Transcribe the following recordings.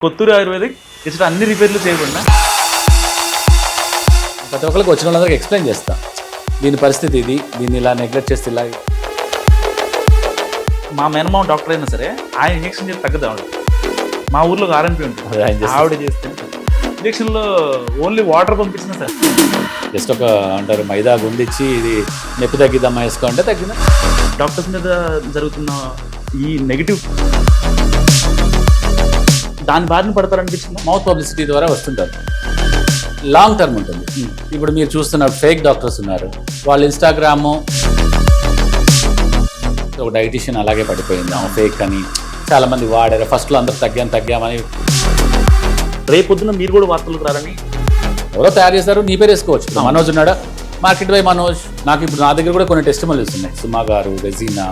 Kotturu ayurvedic ఇట్లా అన్ని రిపేర్లు చేయకుండా ప్రతి ఒక్కరికి వచ్చిన వాళ్ళందరికీ ఎక్స్ప్లెయిన్ చేస్తా దీని పరిస్థితి ఇది, దీన్ని ఇలా నెగ్లెక్ట్ చేస్తే ఇలా. మా మేనమామ డాక్టర్ అయినా సరే ఆయన ఇంజక్షన్ చేసి తగ్గదు ఆవిడ. మా ఊర్లో ఆర్ఎంపీ ఉంటుంది, అది ఆయన చేస్తే. ఆవిడ చేస్తే ఇంజక్షన్లో ఓన్లీ వాటర్ పంపించిన సార్. జస్ట్ ఒక అంటారు మైదా గుండిచ్చి ఇది నొప్పి తగ్గిద్దామా వేసుకో అంటే తగ్గిందా. డాక్టర్స్ మీద జరుగుతున్న ఈ నెగిటివ్ దాని బారిన పడతారనిపించిందా? మౌత్ పబ్లిసిటీ ద్వారా వస్తుంటారు, లాంగ్ టర్మ్ ఉంటుంది. ఇప్పుడు మీరు చూస్తున్న ఫేక్ డాక్టర్స్ ఉన్నారు, వాళ్ళు ఇన్స్టాగ్రాము ఒక డైటీషియన్ అలాగే పడిపోయింది, ఫేక్ అని చాలామంది వాడారు. ఫస్ట్లో అందరూ తగ్గామని రేపొద్దున మీరు కూడా వార్తలకు రారని ఎవరో తయారు చేస్తారు, నీ పేరు వేసుకోవచ్చు. మనోజ్ ఉన్నాడా, మార్కెట్ బై మనోజ్. నాకు ఇప్పుడు నా దగ్గర కూడా కొన్ని టెస్టిమోనియల్స్ ఉన్నాయి, సుమా గారు, రెజీనా.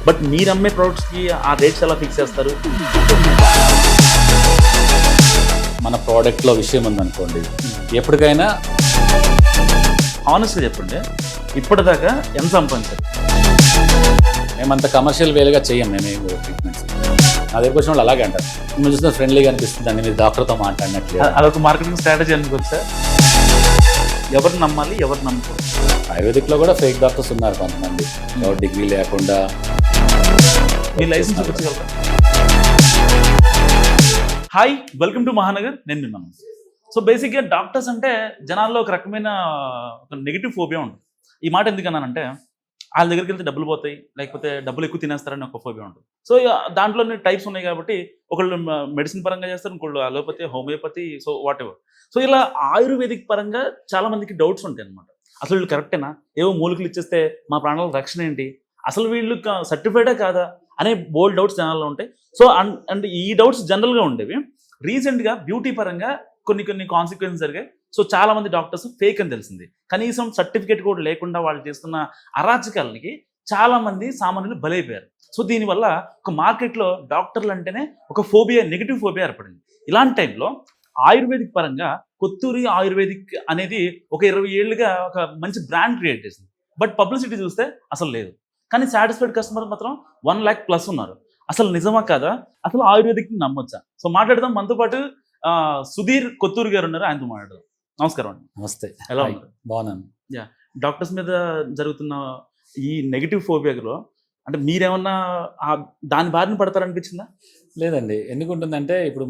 బట్ మీరు అమ్మే ప్రోడక్ట్స్కి ఆ రేట్స్ ఎలా ఫిక్స్ చేస్తారు? మన ప్రోడక్ట్లో విషయం ఉందనుకోండి, ఎప్పటికైనా ఆనెస్ట్గా చెప్పండి, ఇప్పటిదాకా ఎంత సంపాదించారు? మేమంత కమర్షియల్ వేలుగా చెయ్యం మేము ట్రీట్మెంట్స్. నా దగ్గర వచ్చిన వాళ్ళు అలాగే అంటారు, మేము చూస్తే ఫ్రెండ్లీగా అనిపిస్తుంది అండి, మీరు డాక్టర్తో మాట్లాడినట్లు. అదొక మార్కెటింగ్ స్ట్రాటజీ అనుకోవచ్చు సార్. ఎవరు నమ్మాలి, ఎవరు నమ్మకూడదు? ఆయుర్వేదిక్లో కూడా ఫేక్ డాక్టర్స్ ఉన్నారు కొంతమంది, ఎవరు డిగ్రీ లేకుండా. మీ లైసెన్స్ చూపించగలరా? హాయ్, వెల్కమ్ టు మహానగర్, నేను విన్నాను. సో బేసిక్గా డాక్టర్స్ అంటే జనాల్లో ఒక రకమైన ఒక నెగిటివ్ ఫోబియా ఉంటుంది. ఈ మాట ఎందుకన్నానంటే వాళ్ళ దగ్గరికి వెళ్తే డబ్బులు పోతాయి, లేకపోతే డబ్బులు ఎక్కువ తినేస్తారని ఒక ఫోబియా ఉంటుంది. సో దాంట్లోనే టైప్స్ ఉన్నాయి కాబట్టి ఒకళ్ళు మెడిసిన్ పరంగా చేస్తారు, ఇంకోళ్ళు allopathy, homeopathy, so what ever. So ఇలా ఆయుర్వేదిక్ పరంగా చాలా మందికి డౌట్స్ ఉంటాయి అనమాట. అసలు వీళ్ళు కరెక్టేనా, ఏవో మూలికలు ఇచ్చేస్తే మా ప్రాణాలకు రక్షణ ఏంటి, అసలు వీళ్ళు సర్టిఫైడే కాదా అనే బోల్డ్ డౌట్స్ జనాల్లో ఉంటాయి. సో అండ్ ఈ డౌట్స్ జనరల్గా ఉండేవి. రీసెంట్గా బ్యూటీ పరంగా కొన్ని కాన్సిక్వెన్సెస్ జరిగాయి. సో చాలా మంది డాక్టర్స్ ఫేక్ అని తెలిసింది. కనీసం సర్టిఫికేట్ కూడా లేకుండా వాళ్ళు చేస్తున్న అరాచకాలకి చాలా మంది సామాన్యులు బలైపోయారు. సో దీనివల్ల ఒక మార్కెట్లో డాక్టర్లు అంటేనే ఒక ఫోబియా, నెగిటివ్ ఫోబియా ఏర్పడింది. ఇలాంటి టైంలో ఆయుర్వేదిక్ పరంగా కొత్తూరి ఆయుర్వేదిక్ అనేది ఒక 20 ఏళ్ళుగా ఒక మంచి బ్రాండ్ క్రియేట్ చేసింది. బట్ పబ్లిసిటీ చూస్తే అసలు లేదు. కానీ సాటిస్ఫైడ్ కస్టమర్ మాత్రం 1 lakh ప్లస్ ఉన్నారు. అసలు నిజమా కాదా, అసలు ఆయుర్వేదిక్ని నమ్మొచ్చా? సో మాట్లాడదాం. మనతో పాటు సుధీర్ కొత్తూరు గారు ఉన్నారు, ఆయనతో మాట్లాడదాం. నమస్కారం అండి. నమస్తే. ఎలా ఉన్నారు? బాగున్నాను. డాక్టర్స్ మీద జరుగుతున్న ఈ నెగిటివ్ ఫోబియాలో అంటే మీరేమన్నా దాని బారిన పడతారనిపించిందా? లేదండి, ఎందుకుంటుందంటే ఇప్పుడు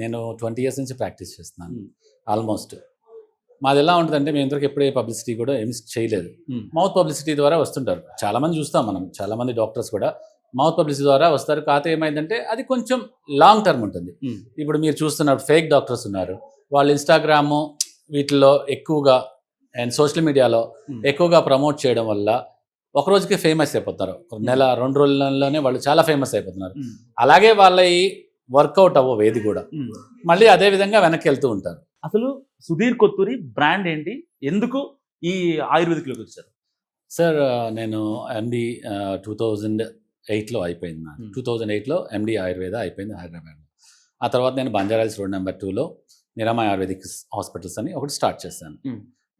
నేను 20 years నుంచి ప్రాక్టీస్ చేస్తున్నాను ఆల్మోస్ట్. మాది ఎలా ఉంటుందంటే మేము ఇంతవరకు ఎప్పుడే పబ్లిసిటీ కూడా ఏమి చేయలేదు. మౌత్ పబ్లిసిటీ ద్వారా వస్తుంటారు చాలామంది, చూస్తాం మనం, చాలామంది డాక్టర్స్ కూడా మౌత్ పబ్లిసిటీ ద్వారా వస్తారు. కాకపోతే ఏమైందంటే అది కొంచెం లాంగ్ టర్మ్ ఉంటుంది. ఇప్పుడు మీరు చూస్తున్నారు ఫేక్ డాక్టర్స్ ఉన్నారు, వాళ్ళు ఇన్స్టాగ్రాము వీటిల్లో ఎక్కువగా అండ్ సోషల్ మీడియాలో ఎక్కువగా ప్రమోట్ చేయడం వల్ల ఒక రోజుకి ఫేమస్ అయిపోతున్నారు. నెల 2 రోజులలోనే వాళ్ళు చాలా ఫేమస్ అయిపోతున్నారు. అలాగే వాళ్ళ ఈ వర్కౌట్ అవ్వవు ఏది కూడా, మళ్ళీ అదే విధంగా వెనక్కి వెళ్తూ ఉంటారు. అసలు సుధీర్ కొత్తూరి బ్రాండ్ ఏంటి, ఎందుకు ఈ ఆయుర్వేదిక్లోకి వచ్చారు? సార్ నేను ఎండి 2008లో అయిపోయింది. 2008లో ఎండి ఆయుర్వేద అయిపోయింది హైదరాబాద్లో. ఆ తర్వాత నేను బంజారాహిల్స్ రోడ్ నెంబర్ 2లో నిరామయ ఆయుర్వేదిక్ హాస్పిటల్స్ అని ఒకటి స్టార్ట్ చేశాను.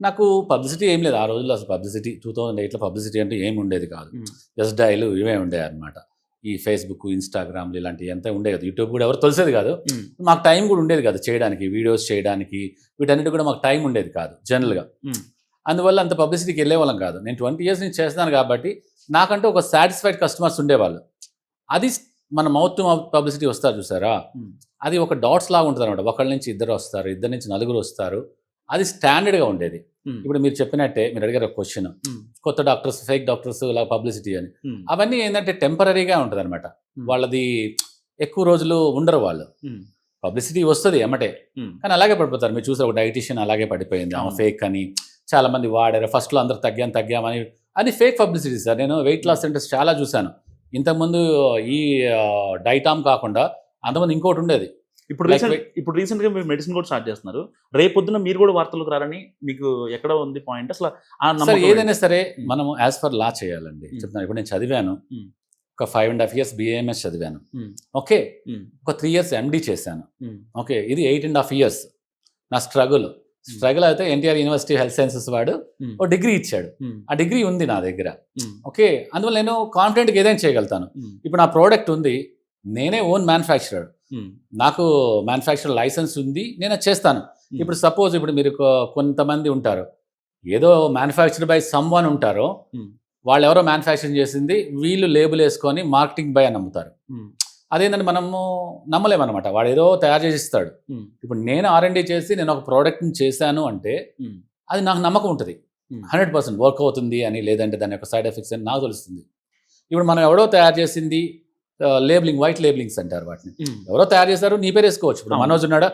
నాకు పబ్లిసిటీ ఏం లేదు ఆ రోజుల్లో. అసలు పబ్లిసిటీ 2008లో పబ్లిసిటీ అంటే ఏమి ఉండేది కాదు, జస్ట్ డైలు ఇవే ఉండేవి అనమాట. ఈ ఫేస్బుక్, ఇన్స్టాగ్రామ్లు ఇలాంటివి ఎంత ఉండేది కాదు. యూట్యూబ్ కూడా ఎవరు తెలిసేది కాదు. మాకు టైం కూడా ఉండేది కాదు చేయడానికి, వీడియోస్ చేయడానికి, వీటన్నిటి కూడా మాకు టైం ఉండేది కాదు జనరల్గా. అందువల్ల అంత పబ్లిసిటీకి వెళ్ళేవాళ్ళం కాదు. నేను 20 years నుంచి చేస్తాను కాబట్టి నాకంటూ ఒక సాటిస్ఫైడ్ కస్టమర్స్ ఉండేవాళ్ళు. అది మన మౌత్ టు మౌత్ పబ్లిసిటీ వస్తారు చూసారా, అది ఒక డాట్స్ లాగా ఉంటుంది అనమాట. ఒకళ్ళ నుంచి 2 వస్తారు, 2 నుంచి 4 వస్తారు. అది స్టాండర్డ్గా ఉండేది. ఇప్పుడు మీరు చెప్పినట్టే, మీరు అడిగారు ఒక క్వశ్చన్, కొత్త డాక్టర్స్, ఫేక్ డాక్టర్స్, ఇలా పబ్లిసిటీ అని, అవన్నీ ఏంటంటే టెంపరీగా ఉంటుంది అనమాట. వాళ్ళది ఎక్కువ రోజులు ఉండరు వాళ్ళు. పబ్లిసిటీ వస్తుంది ఎమ్మటే, కానీ అలాగే పడిపోతారు. మీరు చూసారు ఒక డైటీషియన్ అలాగే పడిపోయింది, ఫేక్ అని చాలామంది వాడారు. ఫస్ట్లో అందరూ తగ్గామని, అది ఫేక్ పబ్లిసిటీ సార్. నేను వెయిట్ లాస్ సెంటర్స్ చాలా చూశాను. ఇంతకుముందు ఈ డైటామ్ కాకుండా అంతమంది ఇంకోటి ఉండేది. ఇప్పుడు రీసెంట్గా మీరు మెడిసిన్ కూడా స్టార్ట్ చేస్తున్నారు. రేపొద్దున మీరు కూడా వార్తలకు రారని మీకు ఎక్కడ ఉంది పాయింట్? అసలు ఏదైనా సరే మనం యాజ్ పర్ లా చేయాలండి. చెప్తున్నాను, ఇప్పుడు నేను చదివాను, ఒక 5.5 years BAMS చదివాను. ఓకే, ఒక 3 years MD చేశాను. ఓకే, ఇది 8.5 years నా స్ట్రగుల్ అయితే ఎన్టీఆర్ యూనివర్సిటీ హెల్త్ సైన్సెస్ వాడు ఒక డిగ్రీ ఇచ్చాడు. ఆ డిగ్రీ ఉంది నా దగ్గర. ఓకే, అందువల్ల నేను కాన్ఫిడెంట్గా ఏదైనా చేయగలుగుతాను. ఇప్పుడు నా ప్రోడక్ట్ ఉంది, నేనే ఓన్ మ్యానుఫ్యాక్చరర్. నాకు మ్యానుఫ్యాక్చర్ లైసెన్స్ ఉంది, నేను అది చేస్తాను. ఇప్పుడు సపోజ్ ఇప్పుడు మీరు కొంతమంది ఉంటారు, ఏదో మ్యానుఫ్యాక్చర్డ్ బై సమ్ వన్ ఉంటారో, వాళ్ళు ఎవరో మ్యానుఫ్యాక్చరింగ్ చేసింది వీళ్ళు లేబుల్ వేసుకొని మార్కెటింగ్ బై అని నమ్ముతారు. అదేంటంటే మనము నమ్మలేమన్నమాట. వాడు ఏదో తయారు చేసి ఇస్తాడు. ఇప్పుడు నేను R&D చేసి నేను ఒక ప్రోడక్ట్ని చేశాను అంటే అది నాకు నమ్మకం ఉంటుంది, 100% వర్క్ అవుతుంది అని, లేదంటే దాని యొక్క సైడ్ ఎఫెక్ట్స్ అని నాకు తెలుస్తుంది. ఇప్పుడు మనం ఎవడో తయారు చేసింది లేబులింగ్, వైట్ లేబులింగ్స్ అంటారు వాటిని. ఎవరో తయారు చేశారు, నీ పేరు వేసుకోవచ్చు. ఇప్పుడు మనోజ్ ఉన్నాడా,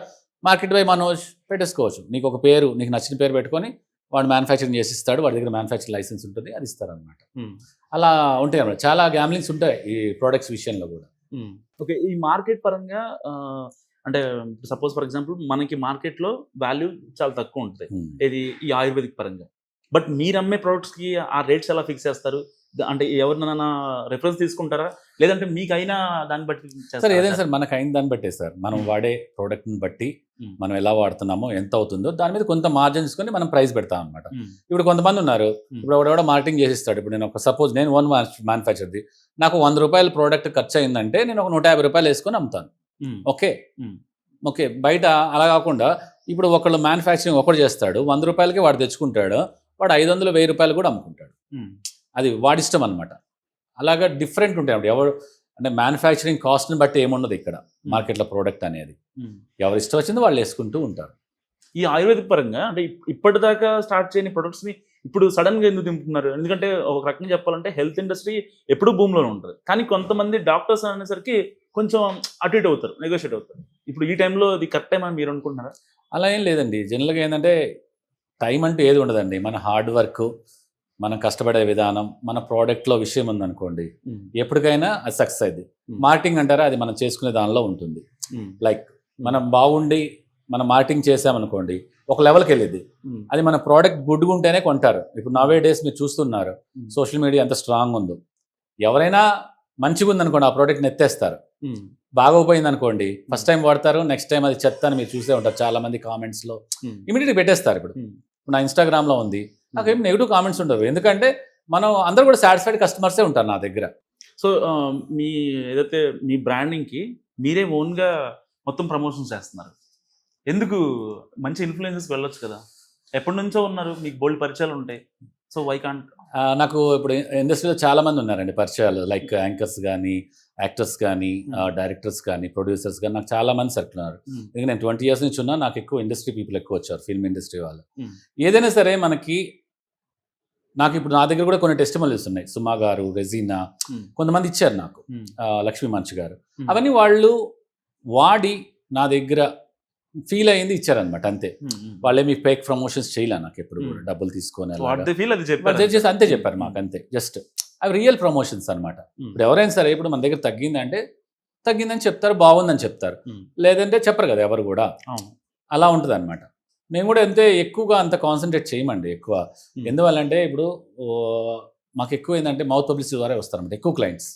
మార్కెట్ బై మనోజ్ పెట్టేసుకోవచ్చు. నీకు ఒక పేరు, నీకు నచ్చిన పేరు పెట్టుకొని వాడు మ్యానుఫ్యాక్చరింగ్ చేసి ఇస్తాడు, వాడి దగ్గర మ్యానుఫ్యాక్చరింగ్ లైసెన్స్ ఉంటుంది, అది ఇస్తారనమాట. అలా ఉంటాయి అన్నమాట, చాలా గ్యామ్లింగ్స్ ఉంటాయి ఈ ప్రోడక్ట్స్ విషయంలో కూడా. ఓకే, ఈ మార్కెట్ పరంగా అంటే సపోజ్ ఫర్ ఎగ్జాంపుల్ మనకి మార్కెట్లో వాల్యూ చాలా తక్కువ ఉంటుంది, ఇది ఈ ఆయుర్వేదిక్ పరంగా. బట్ మీరు అమ్మే ప్రోడక్ట్స్కి ఆ రేట్స్ ఎలా ఫిక్స్ చేస్తారు? అంటే ఎవరినైనా రెఫరెన్స్ తీసుకుంటారా, లేదంటే మీకు అయినా దాన్ని బట్టి సార్? ఏదైనా సార్ మనకు అయిన దాన్ని బట్టే సార్, మనం వాడే ప్రోడక్ట్ని బట్టి మనం ఎలా వాడుతున్నామో ఎంత అవుతుందో దాని మీద కొంత మార్జిన్ తీసుకొని మనం ప్రైస్ పెడతాం అనమాట. ఇప్పుడు కొంతమంది ఉన్నారు, ఇప్పుడు ఎవడెవడో మార్కెటింగ్ చేసిస్తాడు. ఇప్పుడు నేను ఒక సపోజ్ నేను ఓన్ మ్యానుఫ్యాక్చర్ది, నాకు 100 రూపాయల ప్రోడక్ట్ ఖర్చు అయిందంటే నేను ఒక 150 రూపాయలు వేసుకొని అమ్ముతాను. ఓకే, బయట అలా కాకుండా ఇప్పుడు ఒకళ్ళు మ్యానుఫ్యాక్చరింగ్ ఒకటి చేస్తాడు, 100 రూపాయలకి వాడు తెచ్చుకుంటాడు, వాడు 500, 1000 రూపాయలు కూడా అమ్ముకుంటాడు. అది వాడిష్టం అనమాట. అలాగా డిఫరెంట్ ఉంటాయి అప్పుడు. ఎవరు అంటే మ్యానుఫ్యాక్చరింగ్ కాస్ట్ని బట్టి ఏమున్నది ఇక్కడ మార్కెట్లో ప్రోడక్ట్ అనేది, ఎవరు ఇష్టం వచ్చిందో వాళ్ళు వేసుకుంటూ ఉంటారు. ఈ ఆయుర్వేదిక్ పరంగా అంటే ఇప్పటిదాకా స్టార్ట్ చేయని ప్రొడక్ట్స్ని ఇప్పుడు సడన్గా ఎందుకు దింపుతున్నారు? ఎందుకంటే ఒక రకంగా చెప్పాలంటే హెల్త్ ఇండస్ట్రీ ఎప్పుడూ భూమిలోనే ఉంటుంది, కానీ కొంతమంది డాక్టర్స్ అనేసరికి కొంచెం అటు ఇటు అవుతారు, నెగోషియేట్ అవుతారు. ఇప్పుడు ఈ టైంలో ఇది కరెక్ట్ టైం అని మీరు అనుకుంటున్నారా? అలా ఏం లేదండి. జనరల్గా ఏంటంటే టైం అంటూ ఏది ఉండదండి. మన హార్డ్ వర్క్, మనం కష్టపడే విధానం, మన ప్రోడక్ట్లో విషయం ఉందనుకోండి, ఎప్పటికైనా అది సక్సెస్ అయింది. మార్కెటింగ్ అంటారా, అది మనం చేసుకునే దానిలో ఉంటుంది. లైక్ మనం బాగుండి మనం మార్కెటింగ్ చేసామనుకోండి, ఒక లెవెల్కి వెళ్ళింది. అది మన ప్రోడక్ట్ గుడ్గా ఉంటేనే కొంటారు. ఇప్పుడు నవే డేస్ మీరు చూస్తున్నారు, సోషల్ మీడియా ఎంత స్ట్రాంగ్ ఉందో. ఎవరైనా మంచిగా ఉందనుకోండి ఆ ప్రోడక్ట్ని ఎత్తేస్తారు, బాగోపోయింది అనుకోండి ఫస్ట్ టైం వాడతారు, నెక్స్ట్ టైం అది చెత్త అని మీరు చూసే ఉంటారు. చాలా మంది కామెంట్స్లో ఇమీడియట్గా పెట్టేస్తారు. ఇప్పుడు నా ఇన్స్టాగ్రామ్లో ఉంది, నాకు ఏం నెగిటివ్ కామెంట్స్ ఉండవు, ఎందుకంటే మనం అందరూ కూడా సాటిస్ఫైడ్ కస్టమర్సే ఉంటారు నా దగ్గర. సో మీ ఏదైతే మీ బ్రాండింగ్కి మీరే ఓన్గా మొత్తం ప్రమోషన్స్ చేస్తున్నారు, ఎందుకు? మంచి ఇన్ఫ్లుయెన్సెస్ వెళ్ళొచ్చు కదా, ఎప్పటి నుంచో ఉన్నారు, మీకు బోల్డ్ పరిచయాలు ఉంటాయి. So why can't? నాకు ఇప్పుడు ఇండస్ట్రీలో చాలా మంది ఉన్నారండి పరిచయాలు, లైక్ యాంకర్స్ కానీ, యాక్టర్స్ కానీ, డైరెక్టర్స్ కానీ, ప్రొడ్యూసర్స్ కానీ, నాకు చాలా మంది సర్కిల్ ఉన్నారు. ఎందుకంటే నేను 20 years నుంచి ఉన్నా, నాకు ఎక్కువ ఇండస్ట్రీ పీపుల్ ఎక్కువ వచ్చారు, ఫిల్మ్ ఇండస్ట్రీ వాళ్ళు. ఏదైనా సరే మనకి, నాకు ఇప్పుడు నా దగ్గర కూడా కొన్ని టెస్టిమోనియల్స్ ఉన్నాయి. సుమా గారు, రెజీనా, కొంతమంది ఇచ్చారు నాకు, లక్ష్మీ మంచు గారు. అవన్నీ వాళ్ళు వాడి నా దగ్గర ఫీల్ అయ్యింది ఇచ్చారనమాట, అంతే. వాళ్ళే మీకు ఫేక్ ప్రమోషన్స్ చేయలే నాకు ఎప్పుడు కూడా, డబ్బులు తీసుకొని అంతే చెప్పారు మాకు, అంతే. జస్ట్ అవి రియల్ ప్రమోషన్స్ అనమాట. ఇప్పుడు ఎవరైనా సరే ఇప్పుడు మన దగ్గర తగ్గిందంటే తగ్గిందని చెప్తారు, బాగుందని చెప్తారు, లేదంటే చెప్పరు కదా ఎవరు కూడా. అలా ఉంటుంది అనమాట. మేము కూడా అంతే ఎక్కువగా అంత కాన్సన్ట్రేట్ చేయమండి ఎక్కువ. ఎందువల్లంటే ఇప్పుడు మాకు ఎక్కువ ఏంటంటే మౌత్ పబ్లిసిటీ ద్వారా వస్తారన్నమాట ఎక్కువ క్లయింట్స్.